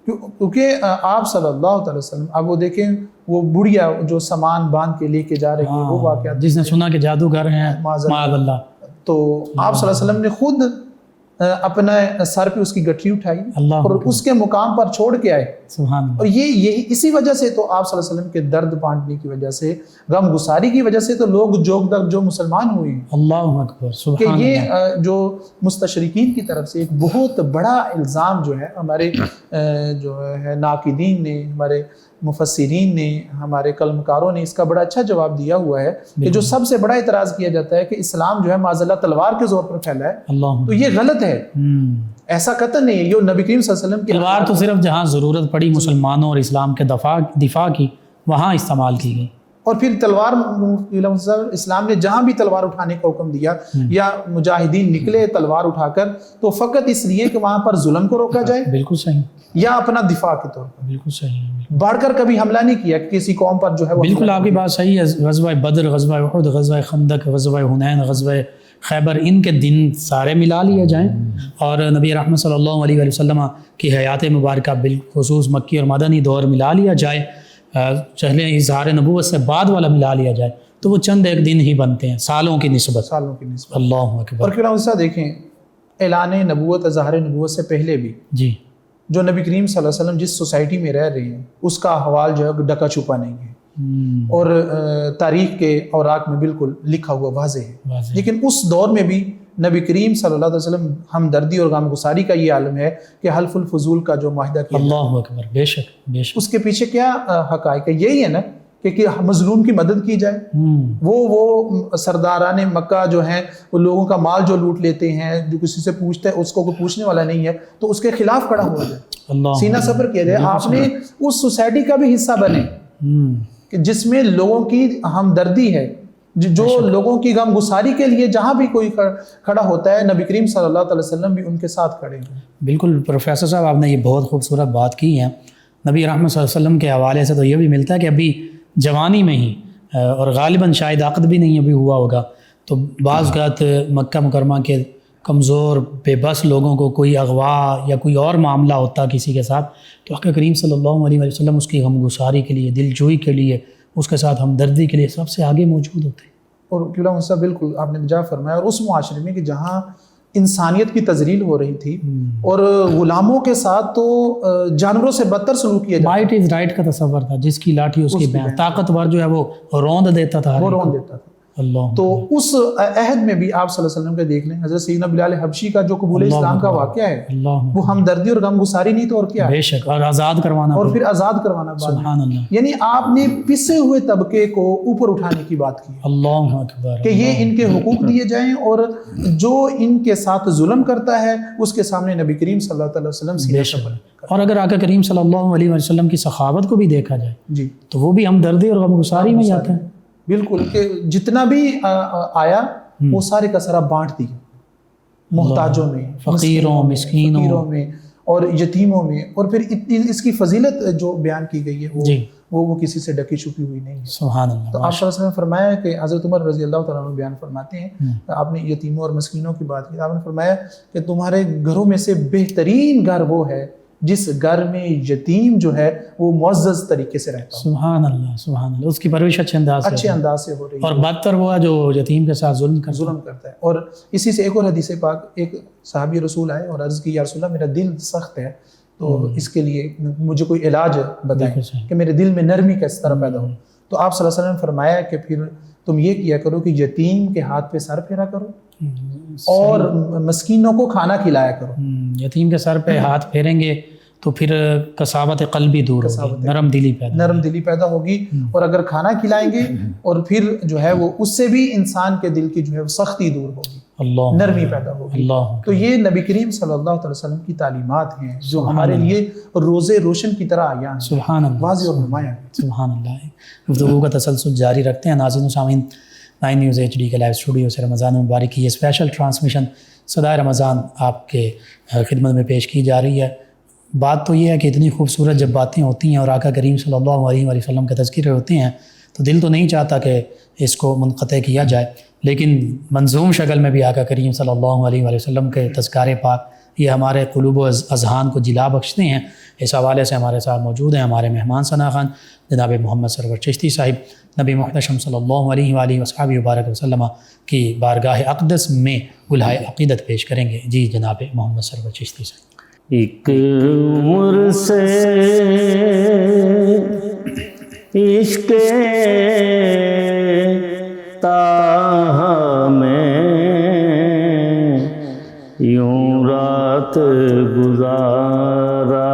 Speaker 3: کیونکہ آپ صلی اللہ علیہ وسلم، اب وہ دیکھیں وہ بڑھیا جو سامان باندھ کے لے کے جا رہی ہے، وہ واقعہ
Speaker 2: جس نے سنا کہ جادوگر ہیں معاذ اللہ،
Speaker 3: تو آپ صلی اللہ علیہ وسلم نے خود اپنا سر پہ اس کی گٹھری اٹھائی اور اس کے مقام پر چھوڑ کے آئے، اور یہ اسی وجہ سے تو آپ صلی اللہ علیہ وسلم کے درد بانٹنے کی وجہ سے، غم گساری کی وجہ سے تو لوگ جو مسلمان ہوئے ہیں، اللہ اکبر، کہ یہ جو مستشرقین کی طرف سے ایک بہت بڑا الزام جو ہے ہمارے جو ہے ناقدین نے، ہمارے مفسرین نے، ہمارے قلمکاروں نے اس کا بڑا اچھا جواب دیا ہوا ہے، کہ جو سب سے بڑا اعتراض کیا جاتا ہے کہ اسلام جو ہے معاذ اللہ تلوار کے زور پر پھیلا ہے، تو یہ غلط ہے، ایسا قطعاً نہیں ہے، یہ نبی کریم صلی اللہ علیہ وسلم کی
Speaker 2: تلوار تو صرف جہاں ضرورت پڑی مسلمانوں اور اسلام کے دفاع کی وہاں استعمال کی گئی،
Speaker 3: اور پھر تلوار اسلام نے جہاں بھی تلوار اٹھانے کا حکم دیا یا مجاہدین نکلے تلوار اٹھا کر، تو فقط اس لیے کہ وہاں پر ظلم کو روکا جائے،
Speaker 2: بالکل صحیح،
Speaker 3: یا اپنا دفاع کے طور پر،
Speaker 2: بالکل صحیح،
Speaker 3: بڑھ کر کبھی حملہ نہیں کیا کسی قوم پر جو ہے،
Speaker 2: بالکل آپ کی بات صحیح ہے۔ غزوہ بدر، غزوہ احد، غزوہ خندق، غزوہ حنین، غزوہ خیبر، ان کے دن سارے ملا لیے جائیں، اور نبی رحمت صلی اللہ علیہ وسلم کی حیات مبارکہ بالخصوص مکی اور مدنی دور ملا لیا جائے، چہلے اظہار نبوت سے بعد والا ملا لیا جائے، تو وہ چند ایک دن ہی بنتے ہیں سالوں کی نسبت، اللہ اکبر۔
Speaker 3: اور پھر ہم دیکھیں اعلان نبوت، اظہار نبوت سے پہلے بھی
Speaker 2: جی
Speaker 3: جو نبی کریم صلی اللہ علیہ وسلم جس سوسائٹی میں رہ رہے ہیں اس کا حوال جو ہے ڈکا چھپا نہیں ہے، اور تاریخ کے اوراق میں بالکل لکھا ہوا واضح ہے، لیکن اس دور میں بھی نبی کریم صلی اللہ علیہ وسلم ہمدردی اور غمگساری کا یہ عالم ہے کہ حلف الفضول کا جو معاہدہ کیا، اللہ
Speaker 2: اکبر، بے شک بے شک،
Speaker 3: اس کے پیچھے کیا حقائق ہے؟ یہی ہے نا کہ مظلوم کی مدد کی جائے، وہ سرداران مکہ جو ہیں وہ لوگوں کا مال جو لوٹ لیتے ہیں، جو کسی سے پوچھتا ہے اس کو کوئی پوچھنے والا نہیں ہے، تو اس کے خلاف کھڑا ہو جائے، سینہ صبر کیا جائے، آپ نے اس سوسائٹی کا بھی حصہ بنے کہ جس میں لوگوں کی ہمدردی ہے، جو لوگوں کی غم گساری کے لیے جہاں بھی کوئی کھڑا ہوتا ہے، نبی کریم صلی اللہ علیہ وسلم بھی ان کے ساتھ کھڑے ہیں۔
Speaker 2: بالکل پروفیسر صاحب، آپ نے یہ بہت خوبصورت بات کی ہے۔ نبی رحمت صلی اللہ علیہ وسلم کے حوالے سے تو یہ بھی ملتا ہے کہ ابھی جوانی میں ہی، اور غالباً شاید عقد بھی نہیں ابھی ہوا ہوگا، تو بعض اوقات مکہ مکرمہ کے کمزور بے بس لوگوں کو کوئی اغوا یا کوئی اور معاملہ ہوتا کسی کے ساتھ، تو آقا کریم صلی اللہ علیہ وسلم اس کی غمگساری کے لیے، دل جوئی کے لیے، اس کے ساتھ ہمدردی کے لیے سب سے آگے موجود ہوتے ہیں۔
Speaker 3: اور کیوں صاحب بالکل آپ نے جا فرمایا، اور اس معاشرے میں کہ جہاں انسانیت کی تزلیل ہو رہی تھی اور غلاموں کے ساتھ تو جانوروں سے بدتر سلوک کیا جاتا،
Speaker 2: رائٹ از رائٹ کا تصور تھا، جس کی لاٹھی اس کی بیان، طاقتور جو ہے وہ روند دیتا تھا،
Speaker 3: وہ روند دیتا تھا۔
Speaker 2: اللہ،
Speaker 3: تو اس عہد میں بھی آپ صلی اللہ علیہ وسلم کے دیکھ لیں، حضرت سیدنا بلال حبشی کا جو قبول اسلام کا واقعہ ہے، وہ ہمدردی اور غم گساری نہیں تو اور کیا ہے،
Speaker 2: بے شک، اور آزاد کروانا،
Speaker 3: اور پھر آزاد کروانا،
Speaker 2: سبحان اللہ،
Speaker 3: یعنی آپ نے پسے ہوئے طبقے کو اوپر اٹھانے کی بات کی،
Speaker 2: اللہ اکبر،
Speaker 3: کہ یہ ان کے حقوق دیے جائیں، اور جو ان کے ساتھ ظلم کرتا ہے اس کے سامنے نبی کریم صلی اللہ علیہ وسلم سیدھا شبر۔
Speaker 2: اور اگر آقا کریم صلی اللہ علیہ وسلم کی سخاوت کو بھی دیکھا جائے
Speaker 3: جی،
Speaker 2: تو وہ بھی ہمدردی اور غمگساری میں آتا ہے،
Speaker 3: بالکل، کہ جتنا بھی آیا وہ سارے کا سارا بانٹ دیا، محتاجوں میں،
Speaker 2: فقیروں، مسکینوں
Speaker 3: میں اور یتیموں میں، اور پھر اس کی فضیلت جو بیان کی گئی ہے وہ کسی سے ڈکی چھپی ہوئی نہیں ہے، سبحان اللہ۔ تو آپ صلی اللہ علیہ وسلم نے فرمایا کہ حضرت عمر رضی اللہ تعالیٰ عنہ بیان فرماتے ہیں، آپ نے یتیموں اور مسکینوں کی بات کی، آپ نے فرمایا کہ تمہارے گھروں میں سے بہترین گھر وہ ہے جس گھر میں یتیم جو ہے وہ معزز طریقے سے رہتا ہے،
Speaker 2: سبحان اللہ، سبحان اللہ، اس کی پرورش اچھے انداز سے
Speaker 3: ہو رہی ہے،
Speaker 2: اور بدتر وہ ہے جو یتیم کے ساتھ ظلم
Speaker 3: کرتا ہے۔ اور اسی سے ایک اور حدیث پاک، ایک صحابی رسول آئے اور عرض کی، یا رسول اللہ میرا دل سخت ہے، تو اس کے لیے مجھے کوئی علاج بتائیں کہ میرے دل میں نرمی کس طرح پیدا ہو۔ تو آپ صلی اللہ علیہ وسلم نے فرمایا کہ پھر تم یہ کیا کرو کہ یتیم کے ہاتھ پہ سر پھیرا کرو اور مسکینوں کو کھانا کھلایا کرو.
Speaker 2: یتیم کے سر پہ ہاتھ پھیریں گے تو پھر کساوت قلبی دور ہوگی، نرم دلی پیدا ہوگی. اور اگر کھانا کھلائیں گے اور پھر جو ہے وہ اس سے بھی انسان کے دل کی جو ہے وہ سختی دور ہوگی، نرمی پیدا ہوگی. تو یہ نبی کریم صلی اللہ علیہ وسلم کی تعلیمات ہیں جو ہمارے لیے روزے روشن کی طرح آیا ہیں. سبحان اللہ،
Speaker 3: واضح اور نمایاں.
Speaker 2: سبحان اللہ. گفتگو کا تسلسل جاری رکھتے ہیں. ناظرین و سامعین، 9 نیوز HD کے لائیو اسٹوڈیو سے رمضان مبارک کی یہ اسپیشل ٹرانسمیشن صدائے رمضان آپ کے خدمت میں پیش کی جا رہی ہے. بات تو یہ ہے کہ اتنی خوبصورت جب باتیں ہوتی ہیں اور آقا کریم صلی اللہ علیہ وسلم کے تذکرے ہوتے ہیں تو دل تو نہیں چاہتا کہ اس کو منقطع کیا جائے، لیکن منظوم شکل میں بھی آقا کریم صلی اللہ علیہ وسلم کے تذکارے پاک یہ ہمارے قلوب و اذہان کو جلا بخشتے ہیں. اس حوالے سے ہمارے ساتھ موجود ہیں ہمارے مہمان ثنا خان جناب محمد سرور چشتی صاحب، نبی محتشم صلی اللہ علیہ وآلہ وصحبہ وبارک وسلم کی بارگاہ اقدس میں الہائے عقیدت پیش کریں گے. جی جناب محمد سرور چشتی صاحب.
Speaker 1: ایک عمر سے عشق تاہا میں یوں رات گزارا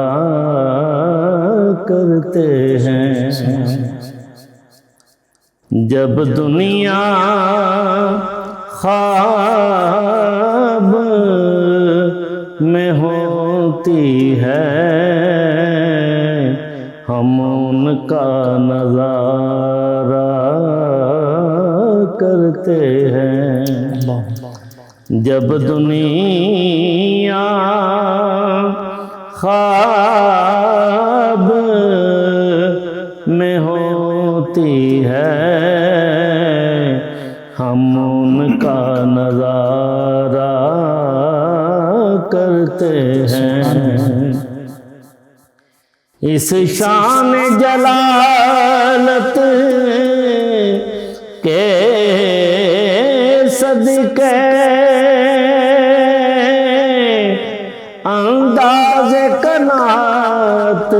Speaker 1: کرتے ہیں. جب دنیا خواب میں ہوتی ہے ہم ان کا نظارہ کرتے ہیں. جب دنیا خواب میں ہوتی ہے ہم ان کا نظارہ کرتے ہیں. اس شان جلالت کے صدقے انداز قناعت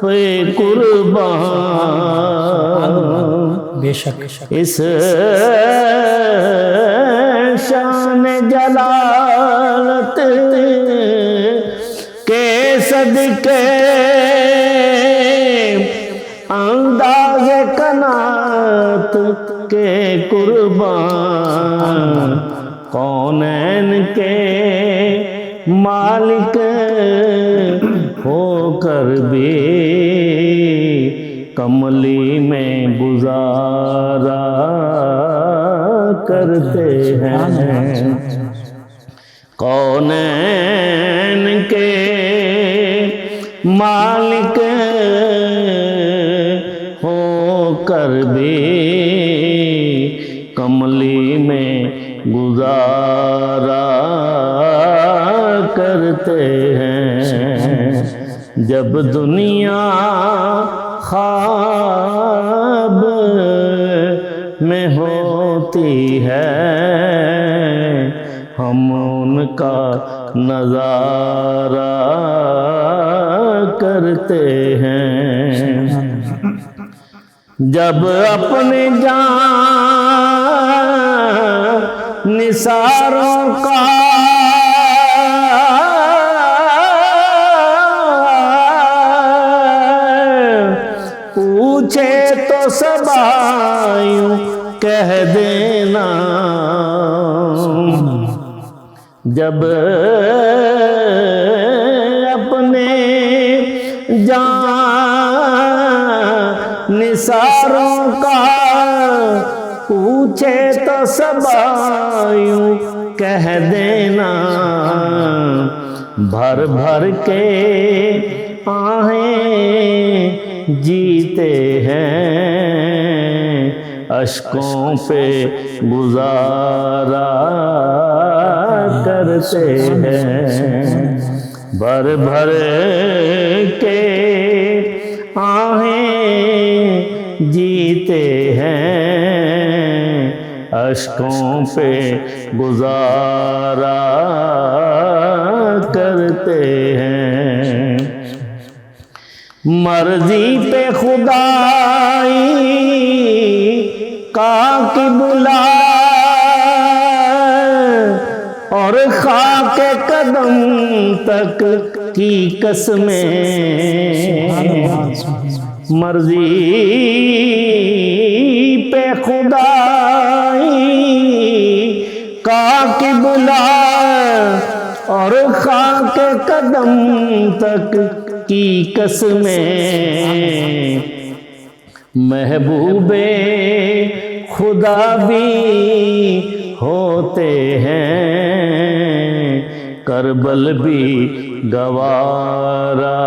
Speaker 1: پہ قربان.
Speaker 2: بے شک
Speaker 1: اس شان جلالت کے صدقے انداز قناعت کے قربان کونین کے مالک ہو کر بھی کملی میں گزارا کرتے ہیں. کونین کے مالک ہو کر بھی کملی میں گزارا کرتے ہیں. جب دنیا خواب میں ہوتی ہے ہم ان کا نظارہ کرتے ہیں. جب اپنے جان نثاروں کا پوچھے تو سبایوں کہہ دینا. جب اپنے جان نثاروں کا پوچھے تو سبایوں کہہ دینا. بھر بھر کے آہیں جیتے ہیں اشکوں پہ گزارا کرتے ہیں. بھر بھر کے آہیں جیتے ہیں اشکوں پہ گزارا کرتے ہیں. مرضی پہ خدائی کا کی بلا اور خاک قدم تک کی قسمیں مرضی پہ خدائی کا کی بلا اور خاک قدم تک کی قسمیں محبوب خدا بھی ہوتے ہیں کربل بھی گوارا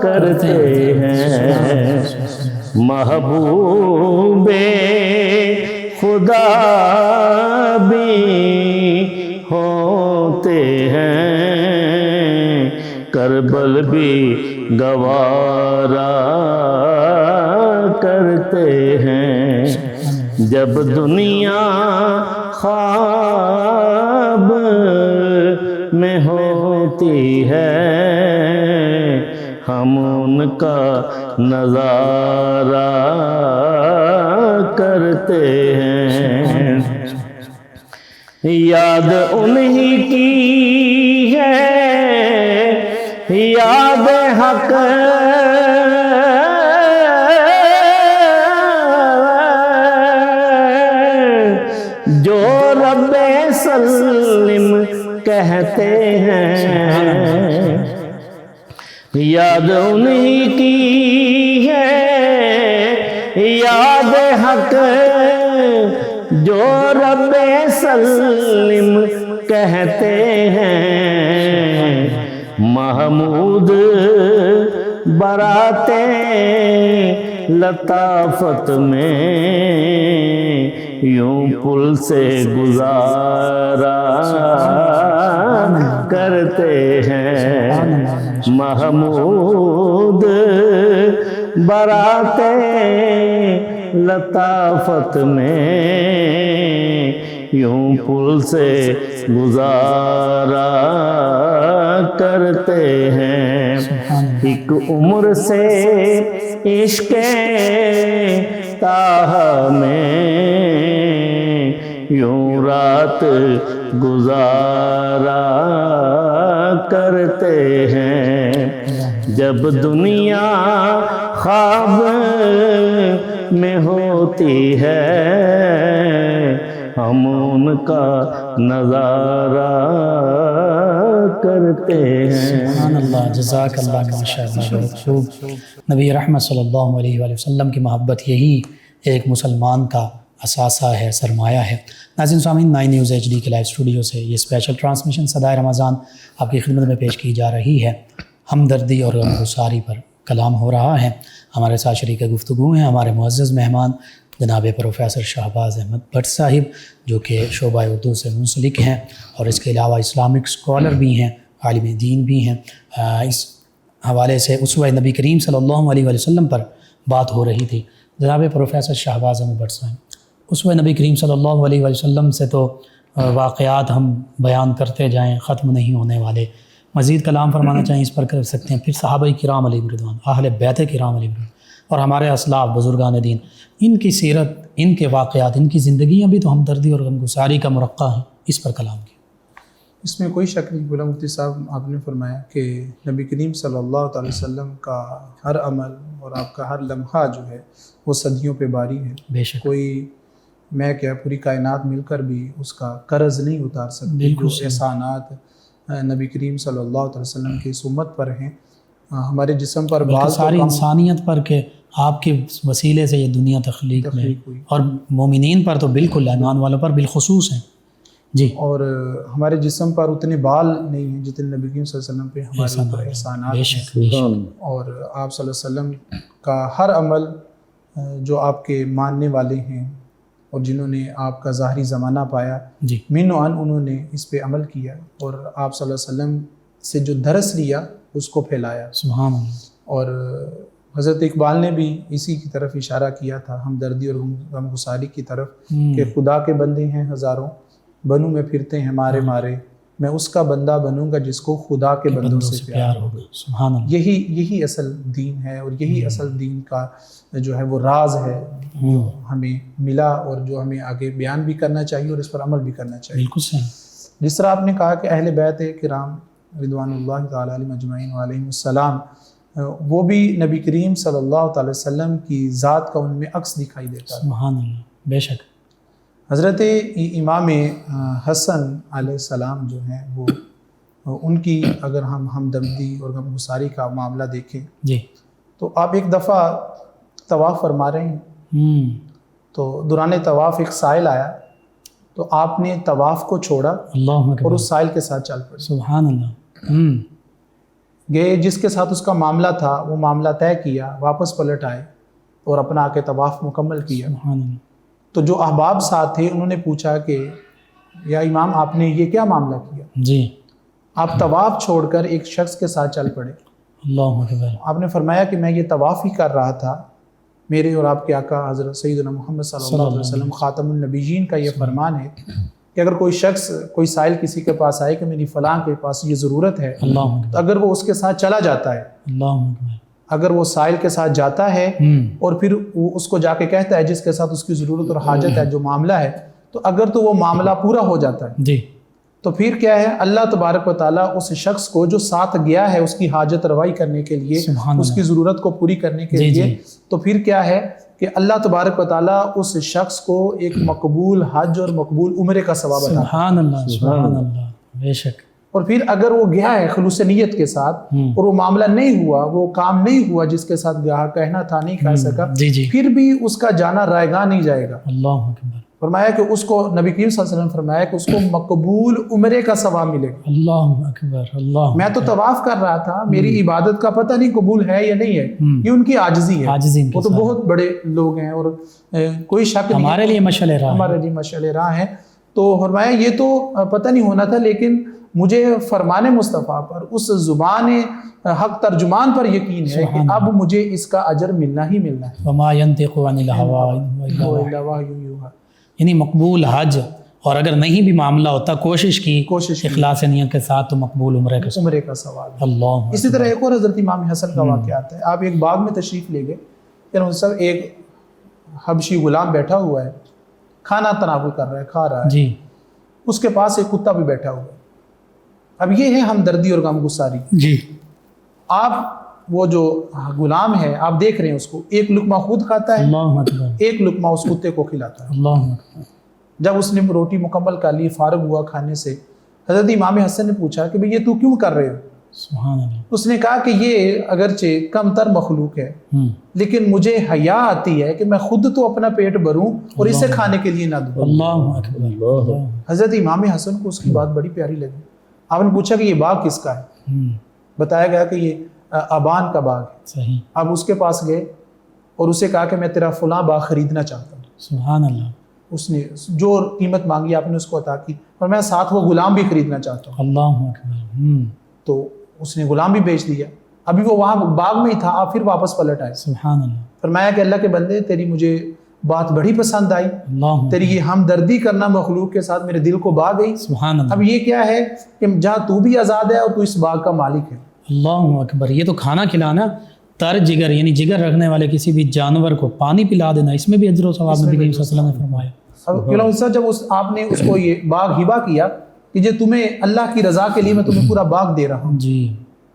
Speaker 1: کرتے ہیں محبوب خدا بھی ہوتے ہیں کربل بھی گوارا کرتے ہیں جب دنیا خواب میں ہوتی ہے ہم ان کا نظارہ کرتے ہیں یاد انہی کی ہے یاد حق جو رب سلم کہتے ہیں یاد انہی کی ہے یاد حق جو رب سلم کہتے ہیں محمود براتیں لطافت میں یوں پل سے گزارا کرتے ہیں محمود براتیں لطافت میں یوں پل سے گزارا کرتے ہیں ایک عمر سے عشق تاہا میں یوں رات گزارا کرتے ہیں جب دنیا خواب میں ہوتی ہے ہم ان کا نظارہ کرتے ہیں
Speaker 2: سبحان اللہ جزاک اللہ ماشاءاللہ بہت خوب نبی رحمت صلی اللہ علیہ وآلہ وسلم کی محبت یہی ایک مسلمان کا اثاثہ ہے سرمایہ ہے ناظرین سامعین 9 نیوز HD کے لائیو اسٹوڈیو سے یہ اسپیشل ٹرانسمیشن صدائے رمضان آپ کی خدمت میں پیش کی جا رہی ہے ہمدردی اور غمگساری پر کلام ہو رہا ہے ہمارے ساتھ شریک گفتگو ہیں ہمارے معزز مہمان جناب پروفیسر شہباز احمد بٹ صاحب جو کہ شعبہ اردو سے منسلک ہیں اور اس کے علاوہ اسلامک اسکالر بھی ہیں عالم دین بھی ہیں اس حوالے سے اسوہ نبی کریم صلی اللہ علیہ وسلم پر بات ہو رہی تھی جناب پروفیسر شہباز احمد بٹ صاحب اسوہ نبی کریم صلی اللہ علیہ وسلم سے تو واقعات ہم بیان کرتے جائیں ختم نہیں ہونے والے مزید کلام فرمانا چاہیں اس پر کر سکتے ہیں پھر صحابہ کرام علیہ رضوان اہل بیت کرام علیہ رضوان اور ہمارے اسلاف بزرگان دین ان کی سیرت ان کے واقعات ان کی زندگیاں بھی تو ہمدردی اور غمگساری کا مرقع ہیں اس پر کلام کیا
Speaker 3: اس میں کوئی شک نہیں غلام مفتی صاحب آپ نے فرمایا کہ نبی کریم صلی اللہ تعالی وسلم کا ہر عمل اور آپ کا ہر لمحہ جو ہے وہ صدیوں پہ باری ہے
Speaker 2: بے شک
Speaker 3: کوئی میں کیا پوری کائنات مل کر بھی اس کا قرض نہیں اتار سکتی جو احسانات نبی کریم صلی اللہ علیہ وسلم کی اس امت پر ہیں ہمارے جسم پر بعض
Speaker 2: ساری انسانیت پر کہ آپ کے وسیلے سے یہ دنیا تخلیق
Speaker 3: ہوئی
Speaker 2: اور مومنین پر تو بالکل ایمان والوں پر بالخصوص ہیں جی
Speaker 3: اور ہمارے جسم پر اتنے بال نہیں ہیں جتنے نبی کریم صلی اللہ علیہ وسلم پہ ہمارے اوپر احسانات ہیں اور آپ صلی اللہ علیہ وسلم کا ہر عمل جو آپ کے ماننے والے ہیں اور جنہوں نے آپ کا ظاہری زمانہ پایا
Speaker 2: جی
Speaker 3: من و عن انہوں نے اس پہ عمل کیا اور آپ صلی اللہ علیہ وسلم سے جو درس لیا اس کو پھیلایا
Speaker 2: سبحان اللہ
Speaker 3: اور حضرت اقبال نے بھی اسی کی طرف اشارہ کیا تھا ہمدردی اور غمگساری کی طرف کہ خدا کے بندے ہیں ہزاروں بنوں میں پھرتے ہیں مارے مارے میں اس کا بندہ بنوں گا جس کو خدا کے بندوں سے پیار ہوگا۔
Speaker 2: سبحان اللہ۔
Speaker 3: یہی اصل دین ہے، اور یہی اصل دین کا جو ہے وہ راز ہے جو ہمیں ملا، اور جو ہمیں آگے بیان بھی کرنا چاہیے اور اس پر عمل بھی کرنا چاہیے۔
Speaker 2: بالکل صحیح۔
Speaker 3: جس طرح آپ نے کہا کہ اہل بیت کرام رضوان اللہ تعالیٰ علیہم اجمعین وعلیہم السلام، وہ بھی نبی کریم صلی اللہ تعالی وسلم کی ذات کا ان میں عکس دکھائی دیتا ہے۔
Speaker 2: سبحان اللہ، بے شک۔
Speaker 3: حضرت امام حسن علیہ السلام جو ہیں وہ ان کی اگر ہم ہمدردی اور غمگساری کا معاملہ دیکھیں
Speaker 2: جی،
Speaker 3: تو آپ ایک دفعہ طواف فرما رہے ہیں، تو دوران طواف ایک سائل آیا، تو آپ نے طواف کو چھوڑا
Speaker 2: اللہ
Speaker 3: اور
Speaker 2: اکبر،
Speaker 3: اس سائل کے ساتھ چل پڑے،
Speaker 2: سبحان اللہ۔
Speaker 3: گئے جس کے ساتھ اس کا معاملہ تھا وہ معاملہ طے کیا، واپس پلٹ آئے اور اپنا آ کے طواف مکمل کیا۔
Speaker 2: سبحان اللہ۔
Speaker 3: تو جو احباب ساتھ تھے انہوں نے پوچھا کہ یا امام آپ نے یہ کیا معاملہ کیا؟
Speaker 2: جی،
Speaker 3: آپ طواف چھوڑ کر ایک شخص کے ساتھ چل پڑے۔
Speaker 2: اللہ اکبر۔
Speaker 3: آپ نے فرمایا کہ میں یہ طواف ہی کر رہا تھا، میرے اور آپ کے آقا حضرت سیدنا محمد صلی اللہ علیہ وسلم خاتم النبیین کا یہ فرمان ہے کہ اگر کوئی شخص کوئی سائل کسی کے پاس آئے کہ میری فلاں کے پاس یہ ضرورت ہے،
Speaker 2: اللہ اکبر،
Speaker 3: تو اگر وہ اس کے ساتھ چلا جاتا ہے،
Speaker 2: اللہ اکبر،
Speaker 3: اگر وہ سائل کے ساتھ جاتا ہے اور پھر وہ اس کو جا کے کہتا ہے جس کے ساتھ اس کی ضرورت اور حاجت ہے جو معاملہ ہے، تو اگر تو وہ معاملہ پورا ہو جاتا ہے
Speaker 2: جی،
Speaker 3: تو پھر کیا ہے، اللہ تبارک و تعالیٰ اس شخص کو جو ساتھ گیا ہے اس کی حاجت روائی کرنے کے لیے،
Speaker 2: سبحان
Speaker 3: اس کی ضرورت کو پوری کرنے کے
Speaker 2: جی،
Speaker 3: لیے،
Speaker 2: جی۔
Speaker 3: تو پھر کیا ہے کہ اللہ تبارک و تعالیٰ اس شخص کو ایک مقبول حج اور مقبول عمرے کا ثواب عطا کرتا ہے۔
Speaker 2: سبحان اللہ، سبحان اللہ، بے شک۔
Speaker 3: اور پھر اگر وہ گیا ہے خلوص نیت کے ساتھ اور وہ معاملہ نہیں ہوا، وہ کام نہیں ہوا جس کے ساتھ گیا کہنا تھا نہیں کہہ سکا،
Speaker 2: جی، جی،
Speaker 3: پھر بھی اس کا جانا رائے گاہ نہیں جائے گا۔
Speaker 2: اللہ اکبر،
Speaker 3: فرمایا کہ اس کو نبی کریم صلی اللہ علیہ وسلم فرمایا کہ اس کو مقبول عمرے کا ثواب ملے گا۔
Speaker 2: اللہ اکبر، اللہ۔
Speaker 3: میں تو طواف کر رہا تھا، میری عبادت کا پتہ نہیں قبول ہے یا نہیں ہے، یہ ان کی عاجزی ہے،
Speaker 2: عاجزی ان کے
Speaker 3: وہ تو
Speaker 2: ساتھ۔
Speaker 3: بہت بڑے لوگ ہیں اور کوئی شک نہیں،
Speaker 2: ہمارے لیے مشعل راہ ہے۔
Speaker 3: ہمارے لیے مشعل راہ ہے۔ تو فرمایا یہ تو پتہ نہیں ہونا تھا، لیکن مجھے فرمان مصطفیٰ پر، اس زبان حق ترجمان پر یقین ہے کہ اب مجھے اس کا اجر ملنا ہی ملنا ہے۔
Speaker 2: وما ينطق عن الهوى إن هو إلا وحي۔ یعنی مقبول حج، اور اگر نہیں بھی معاملہ ہوتا کوشش کی اخلاص نیت کے ساتھ تو مقبول عمرے کا
Speaker 3: عمرے کا ثواب ہے۔
Speaker 2: اللہ۔
Speaker 3: اسی طرح ایک اور حضرت امام حسن کا واقعہ آتا ہے، آپ ایک باغ میں تشریف لے گئے، یعنی سب ایک حبشی غلام بیٹھا ہوا ہے، کھانا تناول کر رہا ہے، کھا رہا ہے،
Speaker 2: جی،
Speaker 3: اس کے پاس ایک کتا بھی بیٹھا ہوا ہے۔ اب یہ ہے ہمدردی اور غمگساری۔
Speaker 2: جی،
Speaker 3: آپ وہ جو غلام ہے آپ دیکھ رہے ہیں اس کو، ایک لقمہ خود کھاتا ہے،
Speaker 2: اللہ اکبر،
Speaker 3: ایک لقمہ اس کتے کو کھلاتا ہے۔
Speaker 2: اللہ اکبر،
Speaker 3: جب اس نے روٹی مکمل کر لی، فارغ ہوا کھانے سے، حضرت امام حسن نے پوچھا کہ بھئی یہ تو کیوں کر رہے ہو؟
Speaker 2: سبحان اللہ۔
Speaker 3: اس نے کہا کہ یہ اگرچہ کم تر مخلوق ہے لیکن مجھے حیا آتی ہے کہ میں خود تو اپنا پیٹ بھروں اور اسے کھانے کے لیے نہ دوں۔
Speaker 2: اللہ اکبر،
Speaker 3: حضرت امام حسن کو اس کی بات بڑی پیاری لگی۔ آپ نے پوچھا کہ یہ باغ کس کا ہے؟ بتایا گیا کہ یہ ابان کا باغ ہے۔
Speaker 2: صحیح،
Speaker 3: اب اس کے پاس گئے اور اسے کہا کہ میں تیرا فلاں باغ خریدنا چاہتا ہوں۔
Speaker 2: سبحان اللہ،
Speaker 3: اس نے جو قیمت مانگی آپ نے اس کو عطا کی، اور میں ساتھ وہ غلام بھی خریدنا چاہتا ہوں۔
Speaker 2: اللہ اکبر،
Speaker 3: تو اس نے غلام بھی بیچ دیا، ابھی وہ وہاں باغ میں ہی تھا، آپ پھر واپس پلٹ آئے۔
Speaker 2: سبحان اللہ،
Speaker 3: فرمایا کہ اللہ کے بندے تیری مجھے بات بڑی پسند آئی،
Speaker 2: اللہ،
Speaker 3: تیری یہ ہمدردی کرنا مخلوق کے ساتھ میرے دل کو بھا گئی۔
Speaker 2: سبحان اللہ،
Speaker 3: اب یہ کیا ہے کہ جہاں تو بھی آزاد ہے اور تو اس باغ کا مالک ہے۔
Speaker 2: اللہ اکبر۔ یہ تو کھانا کھلانا، تر جگر یعنی جگر رکھنے والے کسی بھی جانور کو پانی پلا دینا، اس میں بھی اجر و ثواب نبی کریم صلی اللہ علیہ وسلم نے فرمایا۔
Speaker 3: اب جب آپ نے اس کو یہ باغ ہبہ کیا کہ یہ تمہیں اللہ کی رضا کے لیے میں تمہیں پورا باغ دے رہا ہوں،
Speaker 2: جی،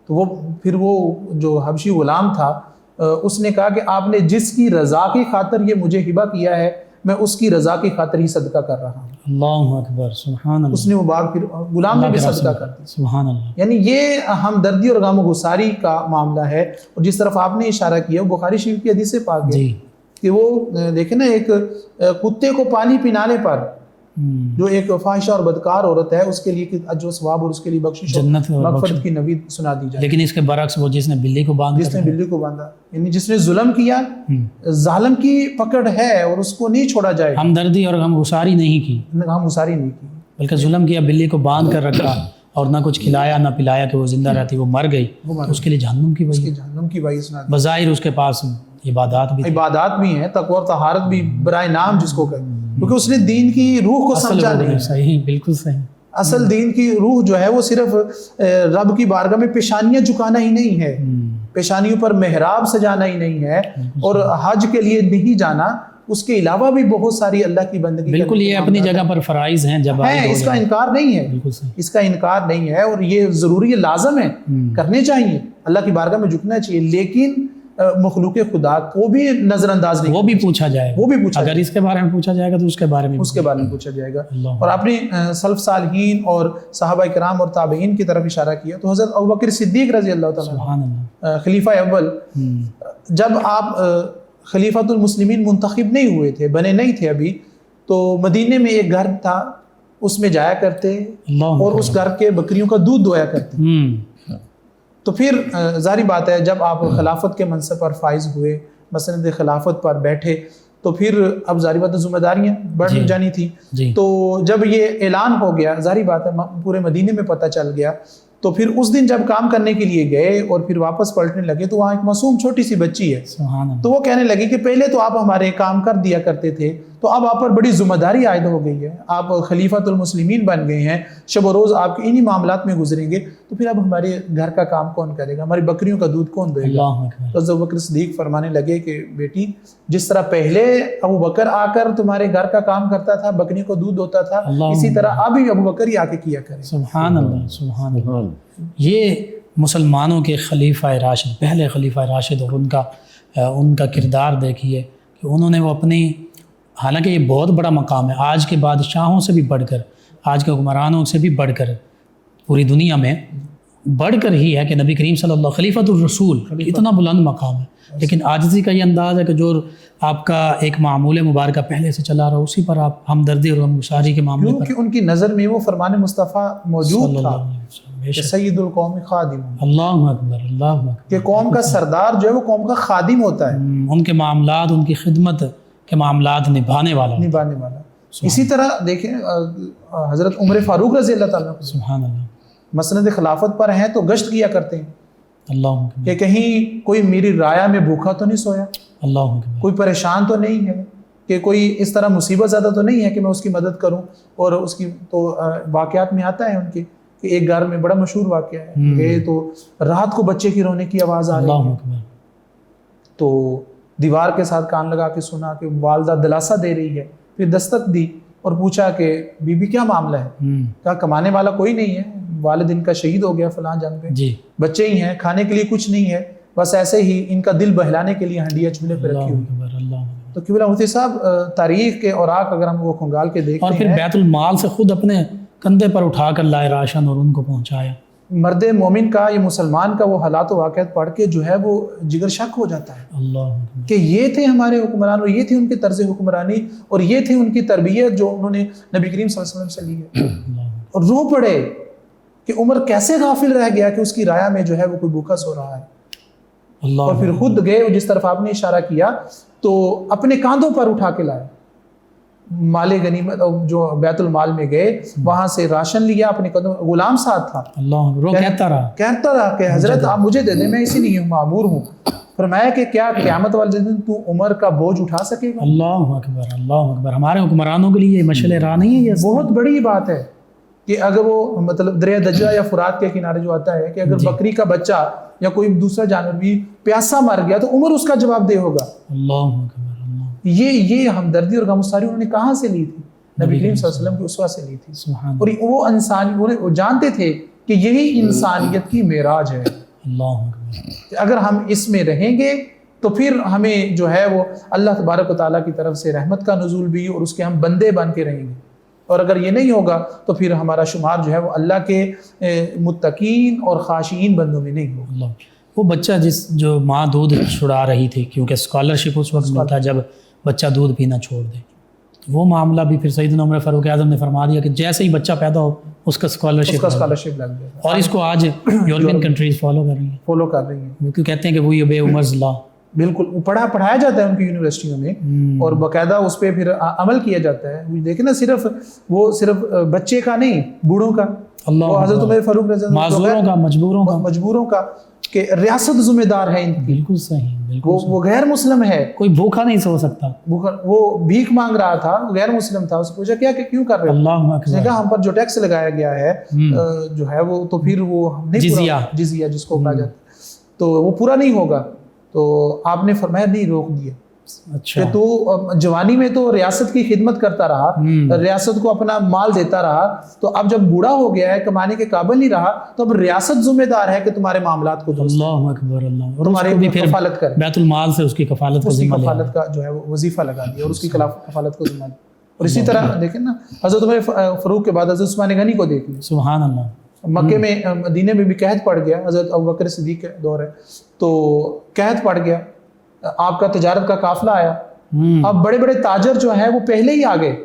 Speaker 3: تو وہ پھر وہ جو حبشی غلام تھا اس نے کہا کہ آپ نے جس کی رضا کی خاطر یہ مجھے ہبہ کیا ہے میں اس کی رضا کی خاطر ہی صدقہ کر رہا ہوں۔
Speaker 2: اللہ اکبر، سبحان اللہ،
Speaker 3: اس نے وہ باغ پھر غلام نے بھی صدقہ کر دیا۔
Speaker 2: سبحان اللہ،
Speaker 3: یعنی یہ ہمدردی اور غم و گساری کا معاملہ ہے۔ اور جس طرف آپ نے اشارہ کیا وہ بخاری شریف کی حدیث سے پاک ہے
Speaker 2: جی،
Speaker 3: کہ وہ دیکھیں نا ایک کتے کو پانی پلانے پر جو ایک فاحشہ اور بدکار عورت ہے اس کے لیے اجر و ثواب اور اس کے لیے بخشش
Speaker 2: جنت اور
Speaker 3: مغفرت کی نوید سنا دی جائے۔
Speaker 2: لیکن اس کے برعکس وہ جس نے بلی کو باندھ
Speaker 3: جس نے بلی کو باندھا، یعنی جس نے ظلم کیا، ظالم کی پکڑ ہے اور اس کو نہیں چھوڑا جائے گا۔
Speaker 2: ہمدردی اور غمگساری نہیں کی،
Speaker 3: ہم اساری نہیں کی،
Speaker 2: بلکہ ظلم کیا، بلی کو باندھ کر رکھا اور نہ کچھ کھلایا نہ پلایا کہ وہ زندہ رہتی، وہ مر گئی، اس کے لیے جہنم کی وجہ،
Speaker 3: جہنم کی وجہ سنا دی۔
Speaker 2: بظاہر اس کے پاس عبادات بھی،
Speaker 3: عبادات بھی ہیں، تقوی اور طہارت بھی برائے نام جس کو کہتے، کیونکہ اس نے دین کی روح کو سمجھا نہیں۔
Speaker 2: صحیح، بالکل صحیح،
Speaker 3: اصل دین کی روح جو ہے وہ صرف رب کی بارگاہ میں پیشانیاں جھکانا ہی نہیں ہے، پیشانیوں پر محراب سجانا ہی نہیں ہے، اور حج کے لیے نہیں جانا، اس کے علاوہ بھی بہت ساری اللہ کی بندگی
Speaker 2: بالکل یہ اپنی جگہ پر فرائض ہیں، جب
Speaker 3: اس کا انکار نہیں ہے، اس کا انکار نہیں ہے، اور یہ ضروری ہے، لازم ہے، کرنے چاہیے، اللہ کی بارگاہ میں جھکنا چاہیے، لیکن مخلوق خدا کو بھی نظر انداز نہیں،
Speaker 2: وہ بھی پوچھا جائے گا،
Speaker 3: وہ بھی پوچھا،
Speaker 2: اگر اس کے بارے میں پوچھا جائے گا تو اس کے بارے میں
Speaker 3: پوچھا جائے گا۔ اور اپنے سلف صالحین اور صحابہ کرام اور تابعین کی طرف اشارہ کیا تو حضرت ابوبکر صدیق رضی اللہ تعالیٰ خلیفہ اول، جب آپ خلیفۃ المسلمین منتخب نہیں ہوئے تھے، بنے نہیں تھے ابھی، تو مدینے میں ایک گھر تھا، اس میں جایا کرتے اور اس گھر کے بکریوں کا دودھ دویا کرتے۔ تو پھر ظاہری بات ہے جب آپ خلافت کے منصب پر فائز ہوئے، مسند خلافت پر بیٹھے، تو پھر اب ظاہری بات ہے ذمہ داریاں بڑھ جانی تھی، تو جب یہ اعلان ہو گیا، ظاہری بات ہے پورے مدینے میں پتہ چل گیا، تو پھر اس دن جب کام کرنے کے لیے گئے اور پھر واپس پلٹنے لگے تو وہاں ایک معصوم چھوٹی سی بچی ہے، تو وہ کہنے لگی کہ پہلے تو آپ ہمارے کام کر دیا کرتے تھے، تو اب آپ پر بڑی ذمہ داری عائد ہو گئی ہے، آپ خلیفۃ المسلمین بن گئے ہیں، شب و روز آپ کے انہی معاملات میں گزریں گے، تو پھر اب ہمارے گھر کا کام کون کرے گا، ہماری بکریوں کا دودھ کون دے گا؟ تو حضرت ابوبکر صدیق فرمانے لگے کہ بیٹی، جس طرح پہلے ابوبکر آ کر تمہارے گھر کا کام کرتا تھا، بکریوں کو دودھ ہوتا تھا، اسی طرح اب بھی ابوبکر ہی آ کے کیا کرے۔
Speaker 2: سبحان اللہ، سبحان اللہ۔ یہ مسلمانوں کے خلیفہ راشد، پہلے خلیفہ راشد، اور ان کا کردار دیکھیے کہ انہوں نے وہ اپنی، حالانکہ یہ بہت بڑا مقام ہے، آج کے بادشاہوں سے بھی بڑھ کر، آج کے حکمرانوں سے بھی بڑھ کر، پوری دنیا میں بڑھ کر ہی ہے کہ نبی کریم صلی اللہ خلیفۃ الرسول، اتنا بلند مقام ہے، لیکن عاجزی کا یہ انداز ہے کہ جو آپ کا ایک معمول مبارکہ پہلے سے چلا رہا، اسی پر آپ ہمدردی اور غمگساری کے معاملے پر،
Speaker 3: کیونکہ ان کی نظر میں وہ فرمان مصطفیٰ موجود تھا کہ سید القوم خادم،
Speaker 2: اللہ اکبر، اللہ اکبر،
Speaker 3: کہ قوم کا سردار جو ہے وہ قوم کا خادم ہوتا ہے،
Speaker 2: ان کے معاملات، ان کی خدمت کے معاملات نبھانے والا۔
Speaker 3: اسی طرح دیکھیں حضرت عمر فاروق رضی اللہ تعالیٰ
Speaker 2: سبحان اللہ
Speaker 3: مسند خلافت پر ہیں تو گشت کیا کرتے ہیں،
Speaker 2: اللہ
Speaker 3: کہ کہیں کوئی میری رایا میں بھوکا تو نہیں سویا،
Speaker 2: اللہ
Speaker 3: کوئی پریشان تو نہیں ہے، کہ کوئی اس طرح مصیبت زیادہ تو نہیں ہے کہ میں اس کی مدد کروں، اور اس کی تو واقعات میں آتا ہے ان کے کہ ایک گھر میں بڑا مشہور واقعہ ہے، گئے تو رات کو بچے کی رونے کی آواز آ رہی ہے، تو دیوار کے ساتھ کان لگا کے سنا کہ والدہ دلاسا دے رہی ہے، پھر دستک دی اور پوچھا کہ بی بی کیا معاملہ ہے؟ کہا کمانے والا کوئی نہیں ہے، والد ان کا شہید ہو گیا فلاں جنگ پہ، بچے ہی ہیں، کھانے کے لیے کچھ نہیں ہے، بس ایسے ہی ان کا دل بہلانے کے لیے ہنڈیاں چولہے پہ رکھی ہوئی۔ تو قبلہ مفتی صاحب تاریخ کے اوراق اگر ہم وہ کھنگال کے دیکھتے ہیں،
Speaker 2: اور پھر بیت المال سے خود اپنے کندھے پر اٹھا کر لائے راشن اور ان کو پہنچایا۔
Speaker 3: مرد مومن کا، یہ مسلمان کا وہ حالات و واقعات پڑھ کے جو ہے وہ جگر شک ہو جاتا ہے
Speaker 2: اللہ
Speaker 3: کہ یہ تھے ہمارے حکمران، اور یہ تھی ان کی طرز حکمرانی، اور یہ تھی ان کی تربیت جو انہوں نے نبی کریم صلی اللہ علیہ وسلم سے لی ہے، اور رو پڑے کہ عمر کیسے غافل رہ گیا کہ اس کی رایا میں جو ہے وہ کوئی بھوکا سو رہا ہے، اور پھر خود گئے جس طرف آپ نے اشارہ کیا تو اپنے کاندھوں پر اٹھا کے لائے مال غنیمت، جو بیت المال میں گئے وہاں سے راشن لیا، اپنے قدم، غلام ساتھ تھا، کہتا رہا کہ حضرت آپ مجھے دے دیں، میں اسی لیے معمور ہوں، فرمایا کہ کیا قیامت والے دن تو عمر کا بوجھ اٹھا سکے گا؟
Speaker 2: اللہ اکبر، اللہ اکبر۔ ہمارے حکمرانوں کے لیے یہ مشعل راہ نہیں ہے، یہ
Speaker 3: بہت بڑی بات ہے کہ اگر وہ مطلب دریا دجلہ یا فرات کے کنارے جو آتا ہے کہ اگر بکری کا بچہ یا کوئی دوسرا جانور بھی پیاسا مر گیا تو عمر اس کا جواب دے ہوگا۔
Speaker 2: اللہ اکبر،
Speaker 3: یہ ہمدردی اور غمگساری انہوں نے کہاں سے لی تھی؟ نبی کریم صلی اللہ علیہ وسلم کی اسوہ سے لی تھی، اور وہ انسان وہ جانتے تھے کہ یہی انسانیت کی معراج ہے۔
Speaker 2: اللہ اکبر،
Speaker 3: اگر ہم اس میں رہیں گے تو پھر ہمیں جو ہے وہ اللہ تبارک و تعالیٰ کی طرف سے رحمت کا نزول بھی، اور اس کے ہم بندے بن کے رہیں گے، اور اگر یہ نہیں ہوگا تو پھر ہمارا شمار جو ہے وہ اللہ کے متقین اور خاشعین بندوں میں نہیں ہوگا۔
Speaker 2: وہ بچہ جو ماں دودھ چھڑا رہی تھی، کیونکہ اسکالرشپ اس وقت ملتا جب بچہ دودھ پینا چھوڑ دے، وہ معاملہ بھی پھر سیدنا عمر فاروق اعظم نے فرما دیا کہ جیسے ہی بچہ پیدا ہو اس کا اسکالرشپ
Speaker 3: لگ جائے،
Speaker 2: اور اس کو آج یورپین کنٹریز فالو کر رہی ہیں، کیونکہ کہتے ہیں کہ وہ بے عمرز لا،
Speaker 3: بالکل پڑھایا جاتا ہے ان کی یونیورسٹیوں میں، اور باقاعدہ اس پہ پھر عمل کیا جاتا ہے۔ دیکھیں نا، صرف بچے کا نہیں، بوڑھوں کا،
Speaker 2: اللہ
Speaker 3: حضرت عمر فاروق رضی اللہ عنہ،
Speaker 2: معذوروں کا، مجبوروں کا،
Speaker 3: کہ ریاست ذمہ دار ہے ان کی،
Speaker 2: بالکل صحیح، بالکل صحیح.
Speaker 3: وہ غیر مسلم ہے،
Speaker 2: کوئی بھوکا نہیں سو سکتا.
Speaker 3: وہ بھیک مانگ رہا تھا، غیر مسلم تھا. اس سے پوچھا کیا کہ کیوں کر رہے ہو؟
Speaker 2: اللہ
Speaker 3: اس نے
Speaker 2: اکبر.
Speaker 3: کہا ہم پر جو ٹیکس لگایا گیا ہے جو ہے وہ تو پھر وہ ہم نہیں
Speaker 2: جزیہ.
Speaker 3: جزیہ جس کو کہا جاتا ہے تو وہ پورا نہیں ہوگا. تو آپ نے فرمایا نہیں، روک دیا
Speaker 2: اچھا.
Speaker 3: کہ تو جوانی میں تو ریاست کی خدمت کرتا رہا، ریاست کو اپنا مال دیتا رہا، تو اب جب بوڑھا ہو گیا ہے، کمانے کے قابل نہیں رہا، تو اب ریاست ذمہ دار ہے کہ تمہارے معاملات کو درست
Speaker 2: اللہ اکبر. اللہ. اور
Speaker 3: تمہاری
Speaker 2: اس کو بھی پھر
Speaker 3: کفالت کرے.
Speaker 2: بیت المال سے اس کی کفالت کا
Speaker 3: اس کی
Speaker 2: ذمہ لے.
Speaker 3: کفالت کا جو ہے وہ وظیفہ لگا دیا اور اس کی کفالت کو ذمہ دیا. اور اسی طرح دیکھیں نا، حضرت عمر فاروق کے بعد حضرت عثمان غنی کو دیکھ لیں.
Speaker 2: سبحان اللہ.
Speaker 3: مکے میں مدینے میں بھی قحط پڑ گیا، حضرت ابوبکر صدیق کا دور ہے تو قحط پڑ گیا، آپ کا تجارت کا قافلہ آیا. اب بڑے بڑے تاجر جو ہے وہ پہلے ہی آ گئے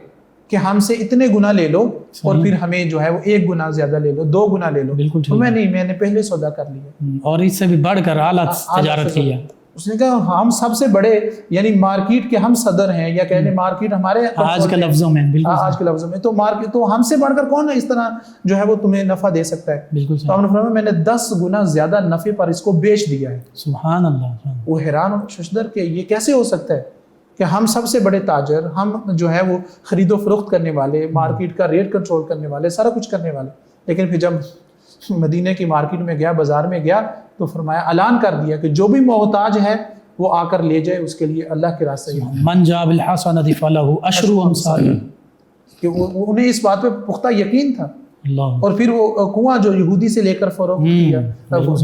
Speaker 3: کہ ہم سے اتنے گنا لے لو اور پھر ہمیں جو ہے وہ 1 گنا زیادہ لے لو، 2 گنا لے لو.
Speaker 2: بالکل ٹھیک.
Speaker 3: میں نہیں، میں نے پہلے سودا کر لیا
Speaker 2: اور اس سے بھی بڑھ کر اعلیٰ تجارت کیا.
Speaker 3: اس نے کہا ہم سب سے بڑے یعنی مارکیٹ کے ہم صدر ہیں، یا کہہ لیں مارکیٹ ہمارے
Speaker 2: آج کے لفظوں میں. بالکل
Speaker 3: آج کے لفظوں میں تو مارکیٹ تو ہم سے بڑھ کر کون ہے اس طرح جو ہے وہ تمہیں نفع دے سکتا ہے.
Speaker 2: بالکل
Speaker 3: تو ہم نے فرمایا میں نے 10 گنا زیادہ نفع پر اس کو بیچ دیا ہے.
Speaker 2: سبحان اللہ.
Speaker 3: وہ حیران ہو ششدر کہ یہ کیسے ہو سکتا ہے کہ ہم سب سے بڑے تاجر، ہم جو ہے وہ خرید و فروخت کرنے والے، مارکیٹ کا ریٹ کنٹرول کرنے والے، سارا کچھ کرنے والے، لیکن پھر جب مدینے کی مارکیٹ میں گیا، بازار میں گیا تو فرمایا اعلان کر دیا کہ جو بھی محتاج ہے وہ آ کر لے جائے، اس کے لیے اللہ کے راستے میں
Speaker 2: من جاء بالحسنۃ فلہ عشر امثالها.
Speaker 3: کہ انہیں اس بات پہ پختہ یقین تھا.
Speaker 2: اللہ.
Speaker 3: اور پھر وہ کنواں جو یہودی سے لے کر فروخت کیا،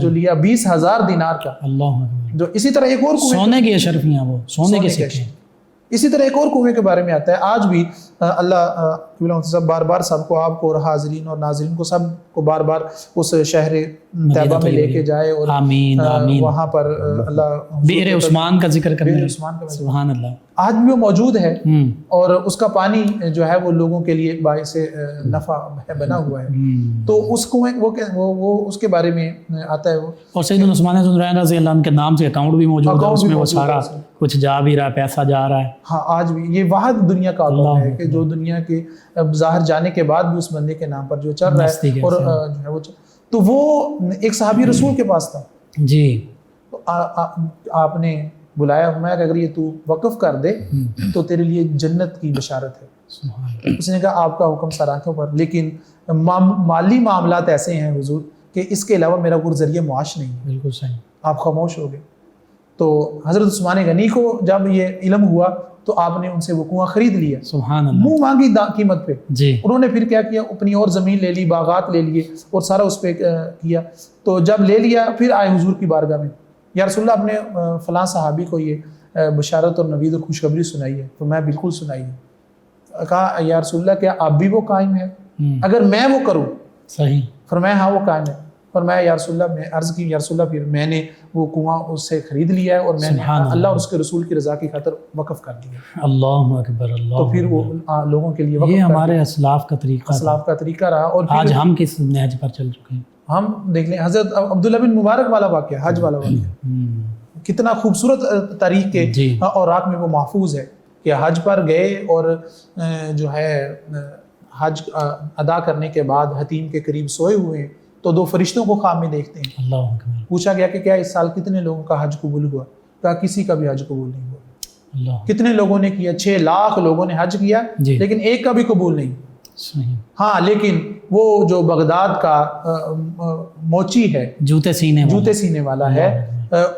Speaker 3: جو لیا 20,000 دینار کا.
Speaker 2: اللہ.
Speaker 3: جو اسی طرح ایک اور
Speaker 2: سونے کی اشرفیاں، وہ سونے کے سکے.
Speaker 3: اسی طرح ایک اور کنویں کے بارے میں آتا ہے. آج بھی اللہ سب بار بار سب کو، آپ کو اور حاضرین اور ناظرین کو سب کو بار بار اس شہر طیبہ میں لے کے جائے اور
Speaker 2: آمین آمین.
Speaker 3: وہاں پر اللہ
Speaker 2: بئر عثمان کا ذکر کرنے.
Speaker 3: بئر عثمان کا
Speaker 2: سبحان اللہ.
Speaker 3: آج بھی وہ موجود ہے اور اس کا پانی جو ہے وہ لوگوں کے لیے باعث نفع بنا ہوا ہے. تو اس کنویں وہ اس کے بارے میں آتا ہے وہ.
Speaker 2: اور سیدنا عثمان ذوالنورین رضی اللہ عنہ کے نام سے اکاؤنٹ بھی موجود ہے، اس میں وہ سارا کچھ جا بھی رہا ہے، پیسہ جا رہا ہے.
Speaker 3: ہاں آج بھی یہ واحد دنیا کا اکاؤنٹ ہے کہ جو دنیا کے ظاہر جانے کے بعد بھی اس بندے کے نام پر جو چل رہا ہے. اور جو ہے وہ تو وہ ایک صحابی رسول کے پاس تھا
Speaker 2: جی.
Speaker 3: آپ نے بلایا، فرمایا کہ اگر یہ تو وقف کر دے تو تیرے لیے جنت کی بشارت ہے. اس نے کہا آپ کا حکم سر آنکھوں پر، لیکن مالی معاملات ایسے ہیں حضور کہ اس کے علاوہ میرا کوئی ذریعہ معاش نہیں ہے.
Speaker 2: بالکل صحیح.
Speaker 3: آپ خاموش ہو گئے. تو حضرت عثمان غنی کو جب یہ علم ہوا تو آپ نے ان سے وہ کنواں خرید لیا.
Speaker 2: سبحان اللہ.
Speaker 3: منہ مانگی قیمت پہ.
Speaker 2: جی.
Speaker 3: انہوں نے پھر کیا کیا، اپنی اور زمین لے لی، باغات لے لیے اور سارا اس پہ کیا. تو جب لے لیا پھر آئے حضور کی بارگاہ میں، یا رسول اللہ اپنے فلاں صحابی کو یہ بشارت اور نوید اور خوشخبری سنائی ہے. تو میں بالکل سنائی ہے. کہا یا رسول اللہ کیا اب بھی وہ قائم ہے؟ اگر میں وہ کروں.
Speaker 2: صحیح.
Speaker 3: فرمایا ہاں وہ قائم ہے. فرمایا یا رسول اللہ، میں عرض کی یا رسول اللہ پھر میں نے وہ کنواں اس سے خرید لیا ہے اور میں نے اللہ اور اس کے رسول کی رضا کی خاطر وقف کر دیا.
Speaker 2: اللہ اکبر. اللہ.
Speaker 3: تو پھر وہ لوگوں کے لیے وقف.
Speaker 2: یہ ہمارے اسلاف کا طریقہ،
Speaker 3: اسلاف کا طریقہ رہا. اور
Speaker 2: آج ہم کس نہج پر چل چکے ہیں.
Speaker 3: ہم دیکھ لیں حضرت عبداللہ بن مبارک والا واقعہ، حج والا واقعہ، کتنا خوبصورت تاریخ کے اوراق میں وہ محفوظ ہے کہ حج پر گئے اور جو ہے حج ادا کرنے کے بعد حتیم کے قریب سوئے ہوئے ہیں تو 2 فرشتوں کو خواب میں دیکھتے ہیں.
Speaker 2: اللہ اکبر.
Speaker 3: پوچھا گیا کہ کیا اس سال کتنے لوگوں کا حج قبول ہوا؟ کہا کسی کا بھی حج قبول نہیں ہوا.
Speaker 2: اللہ.
Speaker 3: کتنے لوگوں نے کیا؟ 6 لاکھ لوگوں نے حج کیا لیکن ایک کا بھی قبول نہیں.
Speaker 2: صحیح.
Speaker 3: ہاں لیکن وہ جو بغداد کا موچی ہے،
Speaker 2: جوتے سینے والا
Speaker 3: ہے،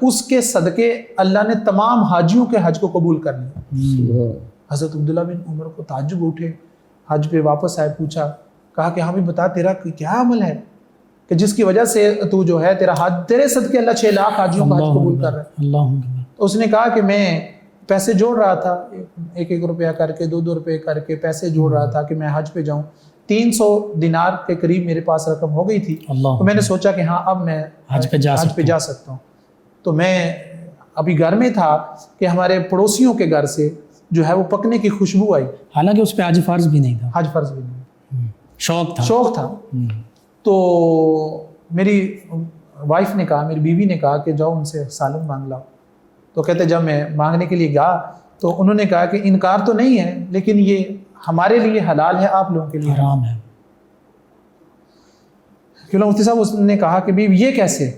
Speaker 3: اس کے صدقے اللہ نے تمام حاجیوں کے حج کو قبول کر لیا. حضرت عبداللہ بن عمر کو تعجب اٹھے، حج پہ واپس آئے، پوچھا، کہا کہ ہاں بھی بتا تیرا کیا عمل ہے کہ جس کی وجہ سے تو جو ہے تیرا حج، تیرے صدقے اللہ 6 لاکھ حاجیوں کا حج قبول کر رہا ہے.
Speaker 2: اللہ.
Speaker 3: تو اس نے کہا کہ میں پیسے جوڑ رہا تھا، 1 روپیہ کر کے 2 روپے کر کے پیسے جوڑ رہا تھا کہ میں حج پہ جاؤں. 300 دینار کے قریب میرے پاس رقم ہو گئی تھی. تو میں نے سوچا کہ ہاں اب میں
Speaker 2: حج پہ
Speaker 3: جا سکتا ہوں. تو میں ابھی گھر میں تھا کہ ہمارے پڑوسیوں کے گھر سے جو ہے وہ پکنے کی خوشبو آئی.
Speaker 2: حالانکہ اس پہ حج فرض بھی نہیں تھا.
Speaker 3: حج فرض بھی نہیں،
Speaker 2: شوق تھا.
Speaker 3: تو میری وائف نے کہا، میری بیوی نے کہا کہ جاؤ ان سے سالن مانگ لاؤ. تو کہتے جب میں مانگنے کے لیے گیا تو انہوں نے کہا کہ انکار تو نہیں ہے لیکن یہ ہمارے لیے حلال ہے، آپ لوگوں کے لیے
Speaker 2: حرام ہے.
Speaker 3: کیوں مفتی صاحب اس نے کہا کہ بھی یہ کیسے؟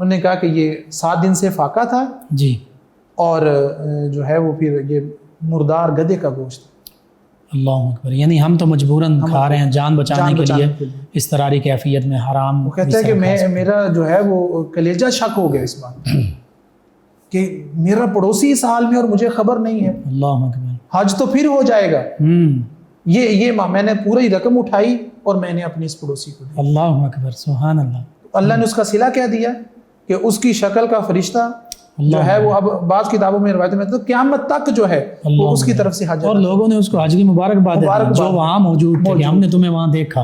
Speaker 3: انہوں نے کہا کہ یہ 7 دن سے فاقہ تھا
Speaker 2: جی
Speaker 3: اور جو ہے وہ پھر یہ مردار گدھے کا گوشت.
Speaker 2: اللہ اکبر. یعنی ہم تو مجبوراً کھا رہے ہیں جان بچانے کے لیے اس طرح کی کیفیت میں حرام.
Speaker 3: وہ کہتا ہے کہ میرا جو ہے وہ کلیجہ شک ہو گیا اس بات کہ میرا پڑوسی اس حال میں اور مجھے خبر نہیں ہے.
Speaker 2: اللہ اکبر.
Speaker 3: حج تو پھر ہو جائے گا. یہ میں نے پوری رقم اٹھائی اور میں نے اپنی اس پڑوسی کو دی.
Speaker 2: اللہ اکبر. سبحان اللہ.
Speaker 3: اللہ نے اس کا صلہ کیا دیا کہ اس کی شکل کا فرشتہ جو ہے وہ اب بعض کتابوں میں روایت میں تو قیامت تک جو ہے وہ اس کی طرف سے حج.
Speaker 2: اور لوگوں نے اس کو حج کی مبارکباد دی جو وہاں موجود تھے کہ ہم نے تمہیں وہاں دیکھا.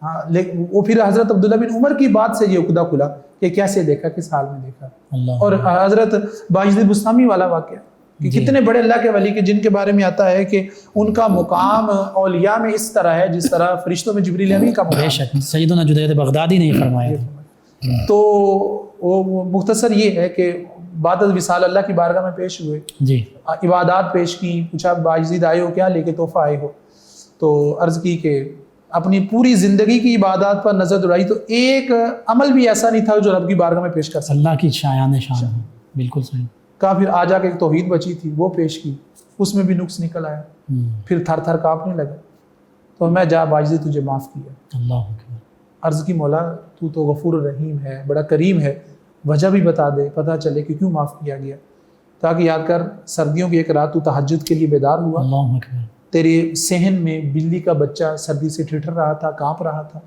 Speaker 3: ہاں لیکن وہ پھر حضرت عبداللہ بن عمر کی بات سے یہ عقدہ کھلا کہ کیسے دیکھا, کس حال میں دیکھا. اور حضرت باجد بستامی والا واقعہ کہ کتنے بڑے اللہ کے ولی کے جن کے بارے میں آتا ہے کہ ان کا مقام اولیاء میں اس طرح ہے جس طرح فرشتوں میں جبریل امین کا مقام.
Speaker 2: بے شک سیدنا جنید بغدادی نے فرمایا.
Speaker 3: تو وہ مختصر یہ ہے کہ بعد از وصال اللہ کی بارگاہ میں پیش ہوئے
Speaker 2: جی,
Speaker 3: عبادات پیش کی, پوچھا باجد آئے ہو کیا لے کے تحفہ آئے ہو, تو عرض کی کہ اپنی پوری زندگی کی عبادات پر نظر دوڑائی تو ایک عمل بھی ایسا نہیں تھا جو رب کی بارگاہ میں پیش کر سکتا.
Speaker 2: اللہ کی شایان شان. بالکل صحیح.
Speaker 3: کہا پھر آ جا کے ایک توحید بچی تھی وہ پیش کی, اس میں بھی نقص نکل آیا, پھر تھر تھر کانپنے لگا. تو میں جا باجد تجھے معاف کیا.
Speaker 2: اللہ اکبر.
Speaker 3: عرض کی مولا تو غفور الرحیم ہے, بڑا کریم ہے, وجہ بھی بتا دے, پتہ چلے کہ کیوں معاف کیا گیا. تاکہ یاد کر سردیوں کی ایک رات تو تہجد کے لیے بیدار ہوا,
Speaker 2: اللہ اکبر.
Speaker 3: تیرے صحن میں بلی کا بچہ سردی سے ٹھٹر رہا تھا, کانپ رہا تھا,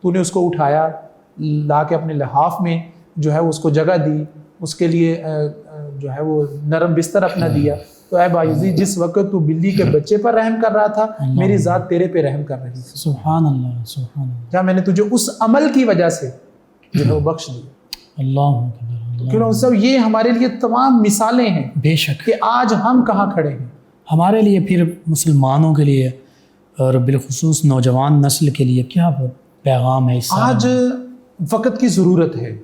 Speaker 3: تو نے اس کو اٹھایا, لا کے اپنے لحاف میں جو ہے اس کو جگہ دی, اس کے لیے جو ہے وہ نرم بستر اپنا دیا. تو اے بایزید جس وقت تو بلی کے بچے پر رحم کر رہا تھا میری ذات تیرے پہ رحم کر رہی تھی.
Speaker 2: سبحان اللہ. سبحان اللہ.
Speaker 3: کیا میں نے تجھے اس عمل کی وجہ سے جو ہے وہ بخش دیا.
Speaker 2: اللہ اکبر.
Speaker 3: کیوں سب یہ ہمارے لیے تمام مثالیں ہیں
Speaker 2: بے شک
Speaker 3: کہ آج ہم کہاں کھڑے ہیں.
Speaker 2: ہمارے لیے پھر مسلمانوں کے لیے اور بالخصوص نوجوان نسل کے لیے کیا پیغام ہے اس
Speaker 3: آج وقت کی ضرورت ہے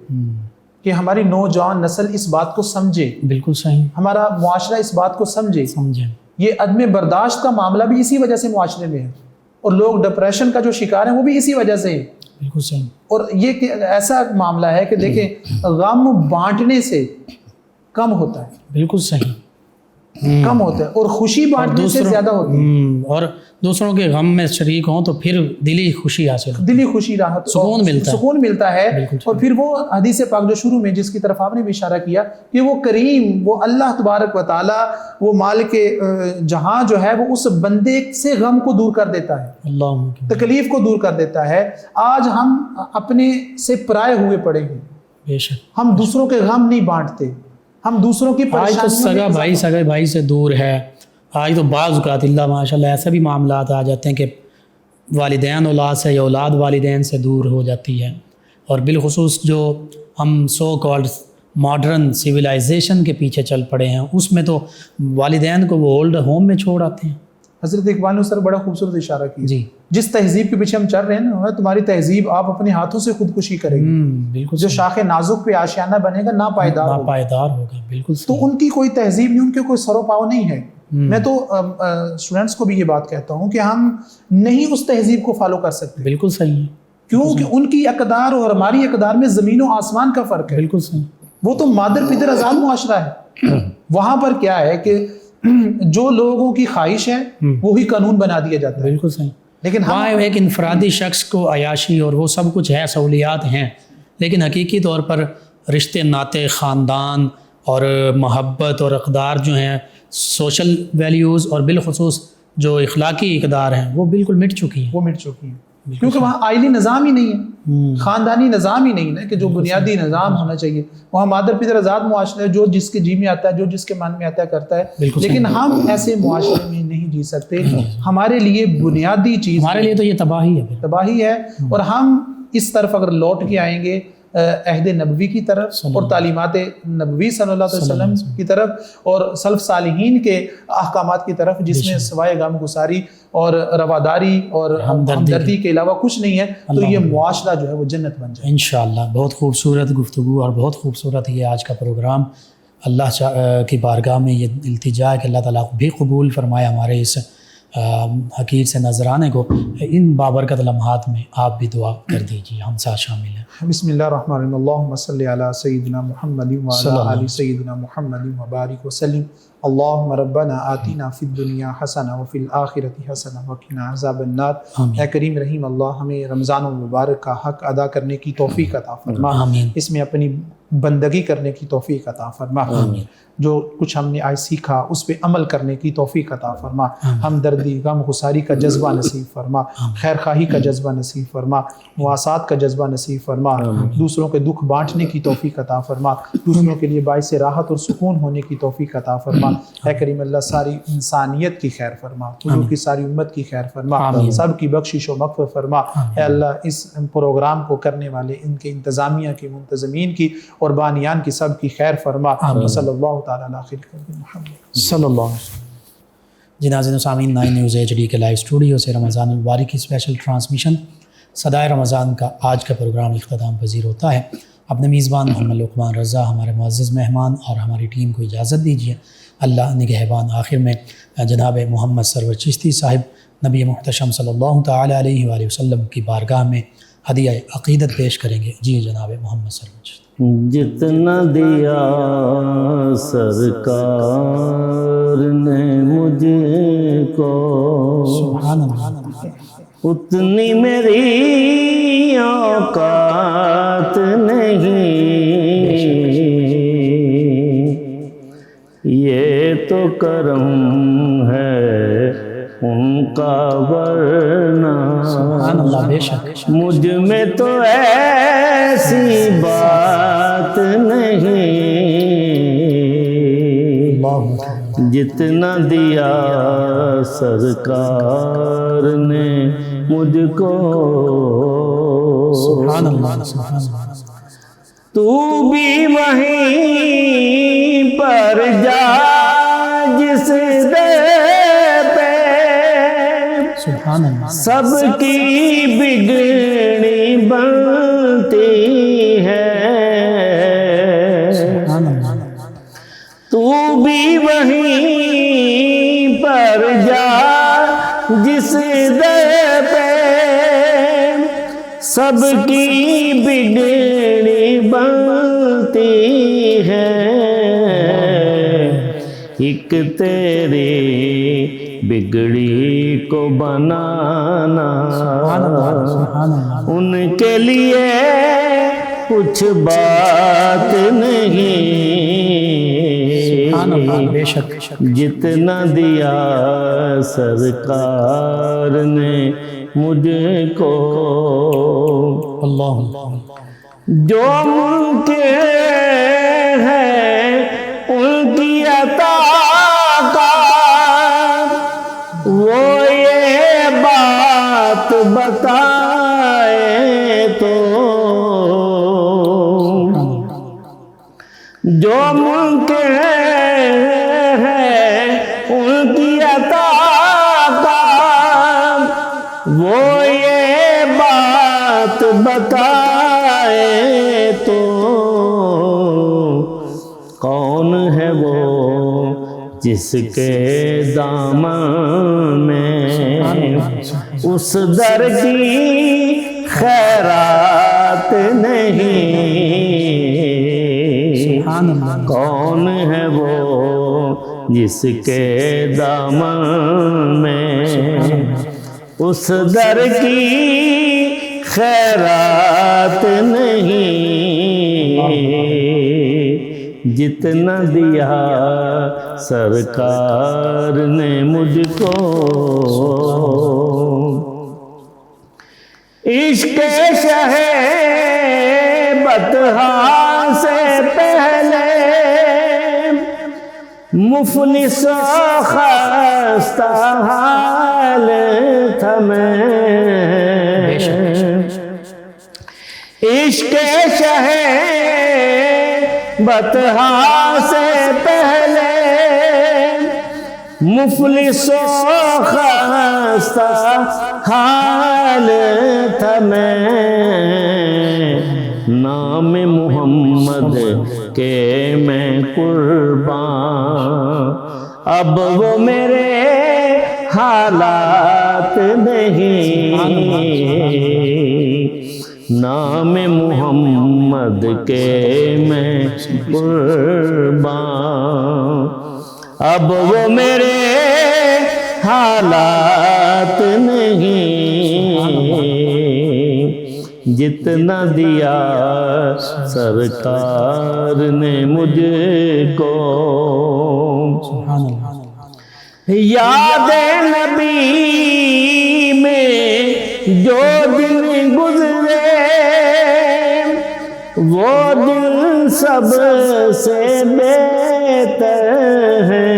Speaker 3: کہ ہماری نوجوان نسل اس بات کو سمجھے.
Speaker 2: بالکل صحیح.
Speaker 3: ہمارا معاشرہ اس بات کو سمجھے. یہ عدم برداشت کا معاملہ بھی اسی وجہ سے معاشرے میں ہے, اور لوگ ڈپریشن کا جو شکار ہیں وہ بھی اسی وجہ سے ہے.
Speaker 2: بالکل صحیح.
Speaker 3: اور یہ ایسا معاملہ ہے کہ دیکھیں غم بانٹنے سے کم ہوتا ہے.
Speaker 2: بالکل صحیح.
Speaker 3: کم ہوتا ہے اور خوشی بانٹنے سے زیادہ ہوتی ہے.
Speaker 2: اور دوسروں کے غم میں شریک ہوں تو پھر دلی خوشی حاصل,
Speaker 3: دلی خوشی راحت سکون ملتا ہے. اور پھر وہ حدیث پاک جو شروع میں جس کی طرف آپ نے بھی اشارہ کیا کہ وہ کریم, وہ اللہ تبارک و تعالی, وہ مالک جہاں جو ہے وہ اس بندے سے غم کو دور کر دیتا ہے,
Speaker 2: اللہ
Speaker 3: تکلیف کو دور کر دیتا ہے. آج ہم اپنے سے پرائے ہوئے پڑے ہیں.
Speaker 2: بے شک
Speaker 3: ہم دوسروں کے غم نہیں بانٹتے, ہم دوسروں کی
Speaker 2: آج تو سگا بھائی سگے بھائی سے دور ہے. آج تو بعض اوقات اللہ ماشاء اللہ ایسے بھی معاملات آ جاتے ہیں کہ والدین اولاد سے یا اولاد والدین سے دور ہو جاتی ہے. اور بالخصوص جو ہم سو کالڈ ماڈرن سویلائزیشن کے پیچھے چل پڑے ہیں اس میں تو والدین کو وہ اولڈ ہوم میں چھوڑ آتے ہیں.
Speaker 3: حضرت اقبال نے سر بڑا خوبصورت اشارہ کیا.
Speaker 2: جی,
Speaker 3: جس تہذیب کے پیچھے ہم چل رہے ہیں نا, تمہاری تہذیب آپ اپنے ہاتھوں سے خودکشی کرے گی.
Speaker 2: بالکل.
Speaker 3: جو شاخ نازک پہ آشیانہ بنے گا ناپائیدار
Speaker 2: ہوگا. بالکل.
Speaker 3: تو ان کی کوئی تہذیب نہیں, ان کے کوئی سر و پاؤ نہیں ہے. میں تو اسٹوڈنٹس کو بھی یہ بات کہتا ہوں کہ ہم نہیں اس تہذیب کو فالو کر سکتے.
Speaker 2: بالکل صحیح.
Speaker 3: کیونکہ ان کی اقدار اور ہماری اقدار میں زمین و آسمان کا فرق ہے.
Speaker 2: بالکل صحیح.
Speaker 3: وہ تو مادر پدر آزاد معاشرہ ہے. وہاں پر کیا ہے کہ جو لوگوں کی خواہش ہے وہی قانون بنا دیا جاتا ہے.
Speaker 2: بالکل صحیح.
Speaker 3: لیکن
Speaker 2: وہاں ایک انفرادی شخص کو عیاشی اور وہ سب کچھ ہے, سہولیات ہیں, لیکن حقیقی طور پر رشتے ناطے, خاندان اور محبت اور اقدار جو ہیں, سوشل ویلیوز اور بالخصوص جو اخلاقی اقدار ہیں وہ بالکل مٹ چکی ہیں.
Speaker 3: وہ مٹ چکی ہیں کیونکہ وہاں آئلی نظام ہی نہیں ہے, خاندانی نظام ہی نہیں ہے کہ جو بنیادی نظام ہونا چاہیے. وہاں مادر پدر آزاد معاشرہ ہے, جو جس کے جی میں آتا ہے, جو جس کے من میں آتا ہے کرتا ہے. لیکن ہم ایسے معاشرے میں نہیں جی سکتے. ہمارے لیے بنیادی چیز,
Speaker 2: ہمارے لیے تو یہ
Speaker 3: تباہی ہے. اور ہم اس طرف اگر لوٹ کے آئیں گے عہد نبوی کی طرف اور تعلیمات نبوی صلی اللہ علیہ وسلم کی طرف اور سلف صالحین کے احکامات کی طرف, جس میں سوائے غم گساری اور رواداری اور ہمدردی کے علاوہ کچھ نہیں ہے, تو یہ معاشرہ جو ہے وہ جنت بن جائے
Speaker 2: انشاءاللہ. بہت خوبصورت گفتگو اور بہت خوبصورت یہ آج کا پروگرام. اللہ کی بارگاہ میں یہ التجا ہے کہ اللہ تعالیٰ بھی قبول فرمائے ہمارے اس حقیر سے نذرانے کو ان بابرکت لمحات میں آپ بھی دعا کر دیجیے، ہم ساتھ شامل ہیں۔
Speaker 3: بسم اللہ الرحمن الرحیم، اللہم صلی علی سیدنا محمد وعلی آل سیدنا محمد وبارک وسلم۔ اللہم ربنا آتینا فی الدنیا حسنہ وفی الآخرۃ حسنہ وقنا عذاب النار۔ اے کریم رحیم اللہ، ہمیں رمضان المبارک کا حق ادا کرنے کی توفیق عطا فرما، اس میں اپنی بندگی کرنے کی توفیق عطا فرما، جو کچھ ہم نے آج سیکھا اس پہ عمل کرنے کی توفیق عطا فرما، ہمدردی غم گساری کا جذبہ نصیب فرما، خیر خواہی کا جذبہ نصیب فرما، مواسات کا جذبہ نصیب فرما، دوسروں کے دکھ بانٹنے کی توفیق عطا فرما، دوسروں کے لیے باعث راحت اور سکون ہونے کی توفیق عطا فرما۔ اے کریم اللہ، ساری انسانیت کی خیر فرما، حضور کی ساری امت کی خیر فرما، سب کی بخشش و مغفرت فرما۔ اے اللہ، اس پروگرام کو کرنے والے، ان کے انتظامیہ کی، منتظمین کی اور بانیان کی سب کی خیر فرما۔ صلی اللہ تعالیٰ علیہ محمد
Speaker 2: صلی اللہ علیہ وسلم۔ جی ناظرین و سامعین، 9 نیوز HD کے لائیو اسٹوڈیو سے رمضان المبارک کی اسپیشل ٹرانسمیشن صدائے رمضان کا آج کا پروگرام اختتام پذیر ہوتا ہے۔ اپنے میزبان محمد لقمان رضا، ہمارے معزز مہمان اور ہماری ٹیم کو اجازت دیجیے۔ اللہ نگہبان۔ آخر میں جناب محمد سرور چشتی صاحب نبی محتشم صلی اللہ تعالیٰ علیہ وآلہ وسلم کی بارگاہ میں ہدیہ عقیدت پیش کریں گے۔ جی جناب محمد سرور چشتی۔
Speaker 1: جتنا دیا سرکار نے مجھ کو،
Speaker 2: سبحان اللہ،
Speaker 1: اتنی میری اوقات نہیں، یہ تو کرم ہے ان کا ورنہ
Speaker 2: سبحان اللہ، بے شک
Speaker 1: مجھ میں تو ایسی بات نہیں، جتنا دیا سرکار نے مجھ کو،
Speaker 2: سبحان اللہ، سبحان اللہ۔
Speaker 1: تو بھی وہیں پر جا جس در پہ
Speaker 2: سبحان اللہ،
Speaker 1: سب کی بگڑی بنتی ہے،
Speaker 2: سبحان اللہ،
Speaker 1: تو بھی وہیں پر جا جس در پہ سب کی بگڑی بنتی ہے، ایک تیری بگڑی کو بنانا ان کے لیے کچھ بات نہیں،
Speaker 2: بے شک
Speaker 1: جتنا دیا سرکار نے مجھ کو،
Speaker 2: اللہ
Speaker 1: جو ممکن ہے ان کی عطا کا، وہ یہ بات بتائے تو، جو ممکن ہے ان کی عطا کا، وہ یہ بات بتائے تو، کون ہے وہ جس کے دامن میں اس در کی خیرات نہیں، کون ہے وہ جس کے دامن میں اس در کی خیرات نہیں، جتنا دیا سرکار نے مجھ کو، عشق شہ بطحا سے پہلے مفلس و خستہ حال تھا میں، عشق شہ بطحا سے پہلے مفلس و خستہ حال تھا میں، نام محمد کے میں قربان، اب وہ میرے حالات نہیں، نام محمد کے میں قربان، اب وہ میرے حالات نہیں، جتنا دیا سرکار نے مجھ کو۔ یاد نبی میں جو دن گزرے وہ دن سب سے بہتر ہے،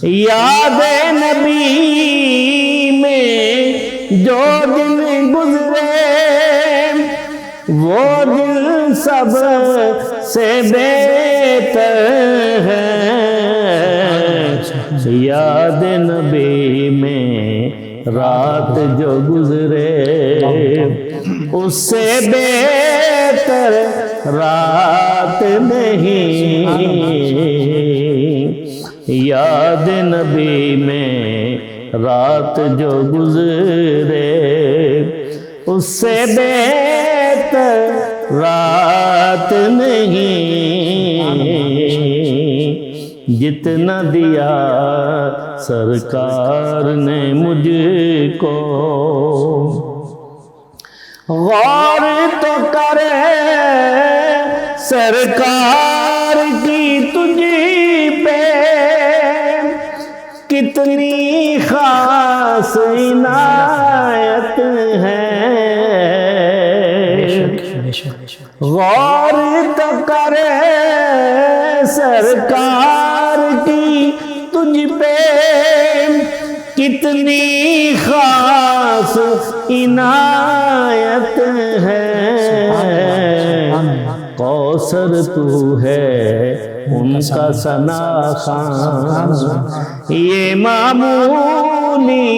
Speaker 1: یاد نبی میں جو دن گزرے وہ دن سب سے بہتر ہے، یاد نبی میں رات جو گزرے اس سے بہتر رات نہیں، یاد نبی میں رات جو گزرے اس سے بہتر رات نہیں، جتنا دیا سرکار نے مجھ کو۔ غور تو کرے سرکار کی تجھ پہ کتنی خاص عنایت ہے، غور تو کرے سرکار کی تجھ پہ کتنی خاص عنایت ہے، کوثر تو ہے ان کا ثنا خوان، یہ معمولی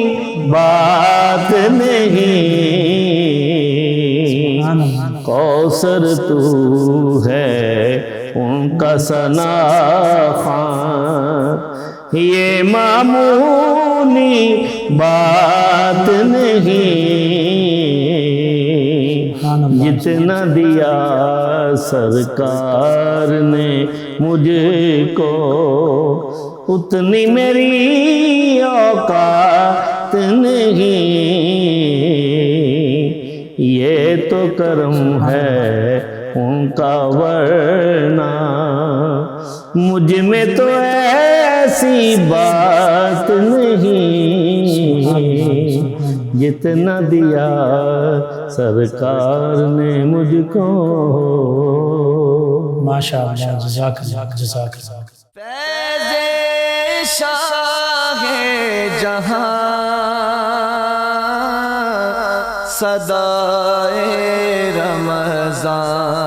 Speaker 1: بات نہیں، کوثر تو ہے ان کا ثنا خوان، یہ معمولی بات نہیں، جتنا دیا سرکار نے مجھ کو اتنی میری اوقات نہیں، یہ تو کرم ہے ان کا ورنہ مجھ میں تو ایسی بات نہیں، جتنا دیا سرکار نے مجھ کو۔
Speaker 2: ماشاءاللہ، جزاک اللہ، جزاک اللہ۔
Speaker 4: فیض شاہ جہاں صدائے رمضان